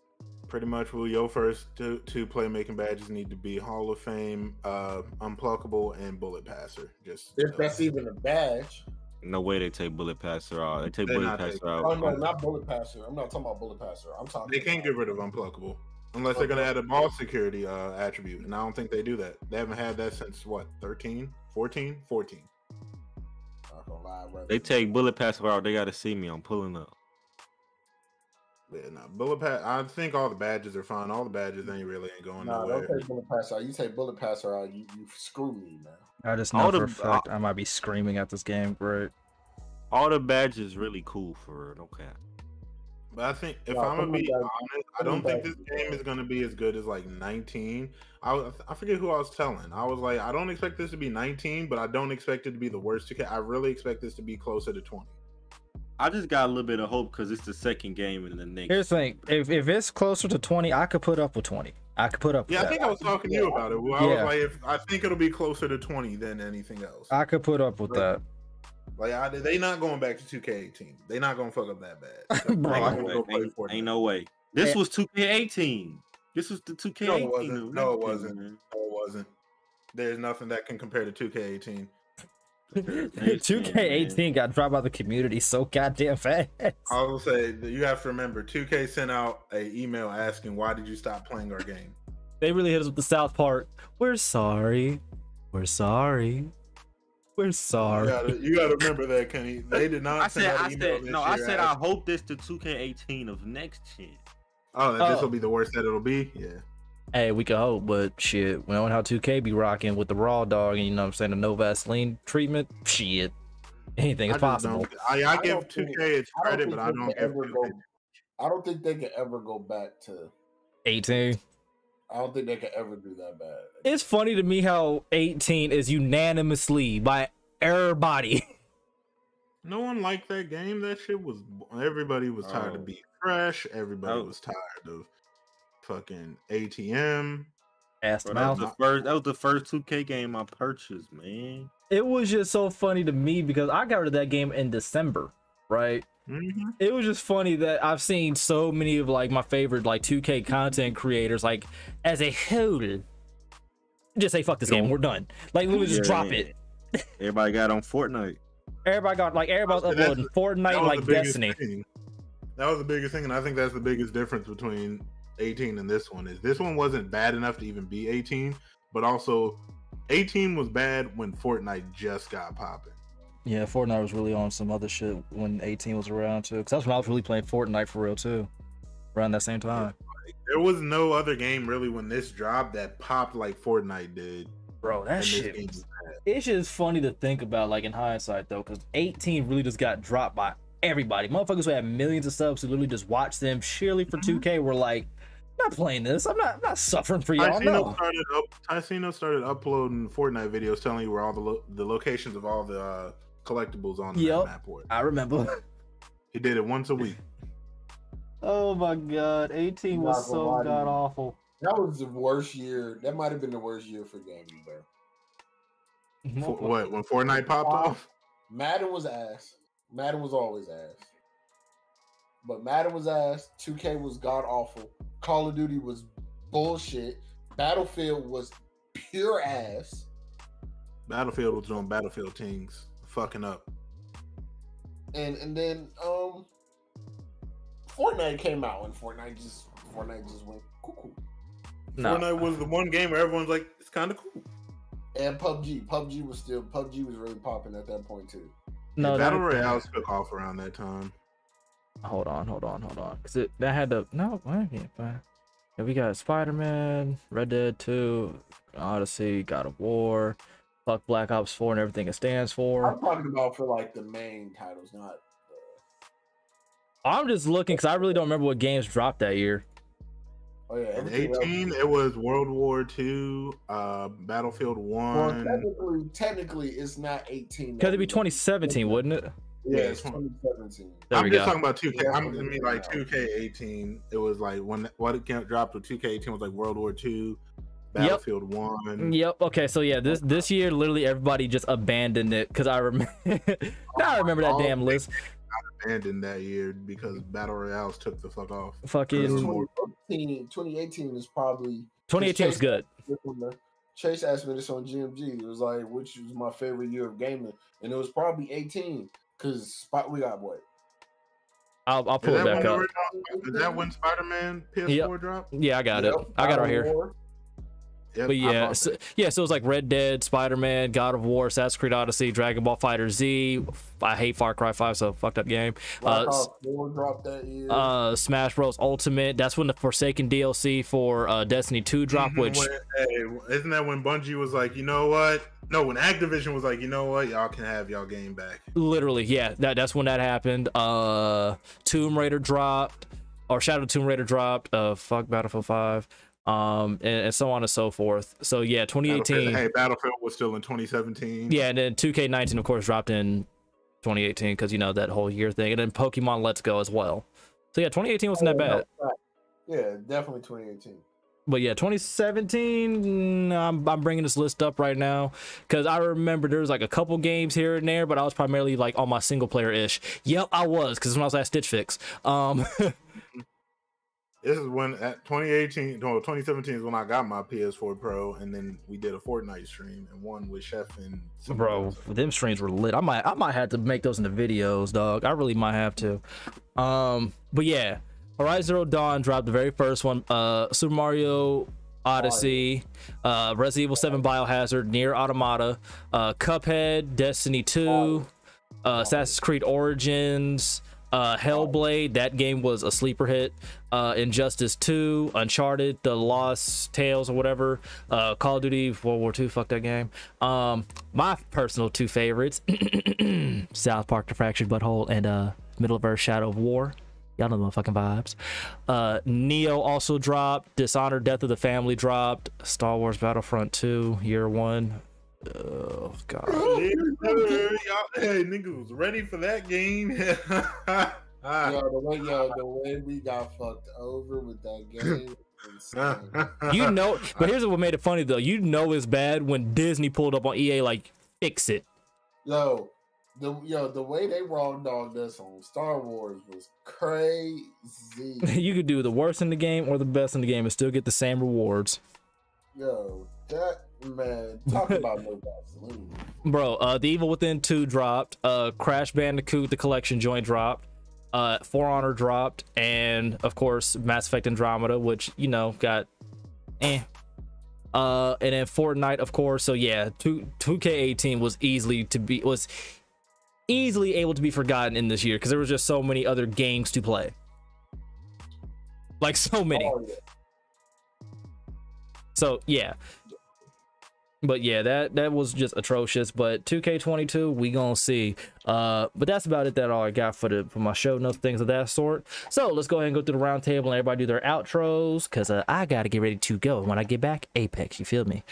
Pretty much, will your first two playmaking badges need to be Hall of Fame, Unpluckable, and Bullet Passer. Just If that's even a badge. No way they take Bullet Passer out. They take They're Bullet not Passer taking- out. Oh no, not bullet passer. I'm not talking about bullet passer. I'm talking. they can't get rid of Unpluckable unless they're going to add a ball security attribute, and I don't think they do that. They haven't had that since what, 13, 14, 14. Not gonna lie, rather They take Bullet Passer out. They got to see me. I'm pulling up. Yeah, no, Bullet Pass. I think all the badges are fine. All the badges ain't going Nah, nowhere. don't take bullet passer out. You take bullet passer out, you screw me, man. I just know All for the- a fact I might be screaming at this game. Great. All the badges really cool for it. Okay. But I think if No, I'm gonna some be of honest, I some don't of think that- this game is gonna be as good as like 19. I forget who I was telling. I was like, I don't expect this to be 19, but I don't expect it to be the worst. I really expect this to be closer to 20. I just got a little bit of hope because it's the second game in the next. Here's the thing: if it's closer to 20, I could put up with 20. I could put up. Yeah, with I think that. I was talking to you about it. Well, I Yeah. was like, I think it'll be closer to 20 than anything else. I could put up with that. Like, they not going back to 2K18. They not gonna fuck up that bad. Bro, They I gonna go play Fortnite. Ain't no way. This Hey. was 2K18. This was the 2K18. No, it wasn't. No, it wasn't. man. No, it wasn't. There's nothing that can compare to 2K18. 2K18 got dropped by the community so goddamn fast. I will say that you have to remember, 2K sent out an email asking, "Why did you stop playing our game?" They really hit us with the South Park. We're sorry. We're sorry. We're sorry. You gotta remember that, Kenny. They did not. I send said, out I an email said, this no, I year said, I asking- hope this the 2K18 of next year. Oh, that this Oh. will be the worst that it'll be. Yeah. Hey, we can hope, but shit, we know how 2K be rocking with the raw dog and you know what I'm saying, the no Vaseline treatment. Shit. Anything is I just possible. don't- I I give don't 2K think- its I don't credit, think but I they don't could give ever 2K. I don't think they could ever go back to. 18. I don't think they could ever do that bad. It's funny to me how 18 is unanimously by everybody. No one liked that game. That shit was. Everybody was tired Oh. of being fresh. Everybody Oh. was tired of fucking ATM. Ass to Bro, that was mouth. that was the first 2K game I purchased, man. It was just so funny to me because I got rid of that game in December, right? Mm-hmm. It was just funny that I've seen so many of like my favorite like 2K content creators like as a whole just say fuck this game, we're done. Like literally just drop it. Everybody got on Fortnite. Everybody's uploading Fortnite like Destiny. Thing. That was the biggest thing, and I think that's the biggest difference between 18 and this one. Is this one wasn't bad enough to even be 18, but also 18 was bad when Fortnite just got popping. Yeah, Fortnite was really on some other shit when 18 was around too. Cause that's when I was really playing Fortnite for real too. Around that same time. There was no other game really when this dropped that popped like Fortnite did. Bro, that shit. It's just funny to think about, like in hindsight though, because 18 really just got dropped by everybody. Motherfuckers who had millions of subs who literally just watched them purely for 2K were like, I'm not playing this. I'm not suffering for y'all. Tyceno started uploading Fortnite videos telling you where all the locations of all the collectibles on the map were. I remember. He did it once a week. Oh my god, 18 was so god awful. That was the worst year. That might have been the worst year for gaming, bro. What, when Fortnite popped off? Madden was ass. Madden was always ass. But Madden was ass. 2K was god awful. Call of Duty was bullshit. Battlefield was pure ass. Battlefield was doing Battlefield things, fucking up. And then Fortnite came out and Fortnite just went cool. No. Fortnite was the one game where everyone's like, it's kind of cool. And PUBG was really popping at that point too. No, yeah, Battle Royale took off around that time. Hold on. Cause that had to yeah, we got Spider-Man, Red Dead 2, Odyssey, God of War, fuck Black Ops 4 and everything it stands for. I'm talking about for like the main titles, not. I'm just looking because I really don't remember what games dropped that year. Oh yeah, in 18 it was World War II, Battlefield 1. Well, technically, it's not 18. Because it'd be 2017, wouldn't it? Yeah, it's 2017. I'm just talking about 2K. I mean, like 2K18. It was like what it dropped with 2K18 was like World War II, Battlefield 1. Yep. Okay, so yeah, this year literally everybody just abandoned it because I remember. Now I remember that damn list. Abandoned that year because Battle Royales took the fuck off. Fucking 2018 is probably 2018 was good. Chase asked me this on GMG. It was like, which was my favorite year of gaming, and it was probably 18 because we got what? I'll pull it back up. Is that when Spider-Man PS4 dropped? Yeah, I got it. I got it right here. Yep, but yeah, so it was like Red Dead, Spider-Man, God of War, Assassin's Creed Odyssey, Dragon Ball Fighter Z. I hate Far Cry 5, so fucked up game. Dropped that year. Smash Bros Ultimate. That's when the Forsaken DLC for Destiny 2 dropped. Which isn't that when Bungie was like, you know what? No, when Activision was like, you know what? Y'all can have y'all game back. Literally, yeah. That's when that happened. Tomb Raider dropped, or Shadow of Tomb Raider dropped. Fuck Battlefield 5. And so on and so forth. So yeah, 2018. Battlefield was still in 2017. Yeah, and then 2K19 of course dropped in 2018 because you know that whole year thing, and then Pokemon Let's Go as well. So yeah, 2018 wasn't that bad. Yeah, definitely 2018. But yeah, 2017, I'm bringing this list up right now because I remember there was like a couple games here and there, but I was primarily like on my single player ish. Yep, I was, because when I was at Stitch Fix. This is when at 2017 is when I got my PS4 Pro, and then we did a Fortnite stream and one with Chef and bro, them streams were lit. I might have to make those into videos, dog. I really might have to. But yeah, Horizon Zero Dawn dropped the very first one. Super Mario Odyssey, Resident Evil 7 Biohazard, Nier Automata, Cuphead, Destiny 2, Assassin's Creed Origins, Hellblade, that game was a sleeper hit. Injustice 2, Uncharted, The Lost Tales or whatever, Call of Duty World War II, fuck that game. My personal two favorites, South Park: The Fractured Butthole and Middle-earth: Shadow of War. Y'all know the motherfucking vibes. Neo also dropped, Dishonored: Death of the Family dropped, Star Wars Battlefront 2 Year 1. Oh god. Hey, niggas was ready for that game. The way we got fucked over with that game. You know, but here's what made it funny though. You know it's bad when Disney pulled up on EA like, fix it. The way they raw dogged us on Star Wars was crazy. You could do the worst in the game or the best in the game and still get the same rewards. That man, talk about no Vaseline. Bro, The Evil Within 2 dropped, Crash Bandicoot the Collection joint dropped, For Honor dropped, and of course Mass Effect Andromeda, which you know got and then Fortnite, of course. So yeah, 2K18 was easily able to be forgotten in this year because there was just so many other games to play, like so many. So yeah. But yeah, that was just atrocious. But 2K22, we gonna see. But that's about it. That all I got for my show notes, things of that sort. So let's go ahead and go through the round table and everybody do their outros, because I gotta get ready to go. When I get back, Apex, you feel me?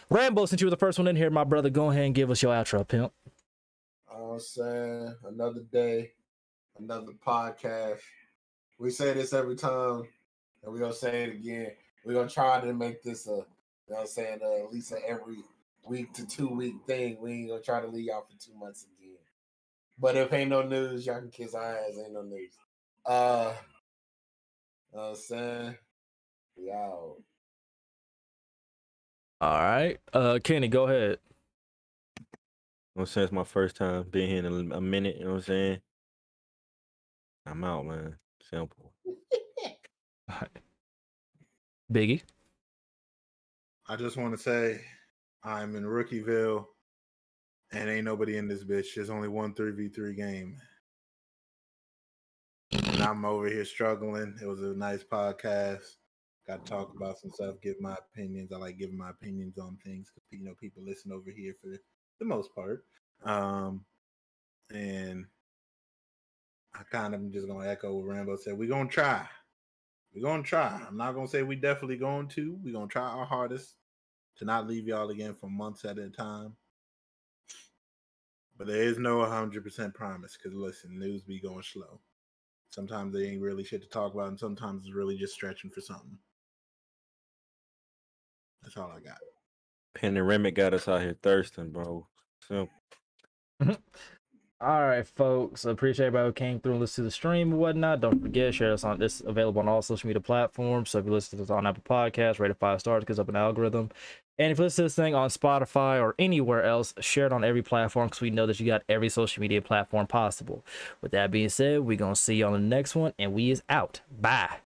Rambo, since you were the first one in here, my brother, go ahead and give us your outro, pimp. I'm saying another day, another podcast. We say this every time, and we're gonna say it again. We're gonna try to make this a, you know what I'm saying, at least an every week to 2 week thing. We ain't gonna try to leave y'all for 2 months again. But if ain't no news, y'all can kiss our ass. Ain't no news. You know what I'm saying? Yo. All right. Kenny, go ahead. You know what I'm saying? It's my first time being here in a minute, you know what I'm saying? I'm out, man. Simple. All right. Biggie. I just want to say I'm in Rookieville and ain't nobody in this bitch. There's only one 3v3 game. And I'm over here struggling. It was a nice podcast. Got to talk about some stuff, give my opinions. I like giving my opinions on things because, you know, people listen over here for the most part. And I kind of just going to echo what Rambo said. We're going to try. We're going to try. I'm not going to say we definitely going to. We're going to try our hardest to not leave y'all again for months at a time. But there is no 100% promise because, listen, news be going slow. Sometimes they ain't really shit to talk about, and sometimes it's really just stretching for something. That's all I got. Panoramic got us out here thirsting, bro. Simple. All right, folks. Appreciate everybody who came through and listened to the stream and whatnot. Don't forget, share us on this, available on all social media platforms. So if you listen to this on Apple Podcasts, rate it 5 stars, because up an algorithm. And if you listen to this thing on Spotify or anywhere else, share it on every platform, because we know that you got every social media platform possible. With that being said, we're gonna see you on the next one, and we is out. Bye.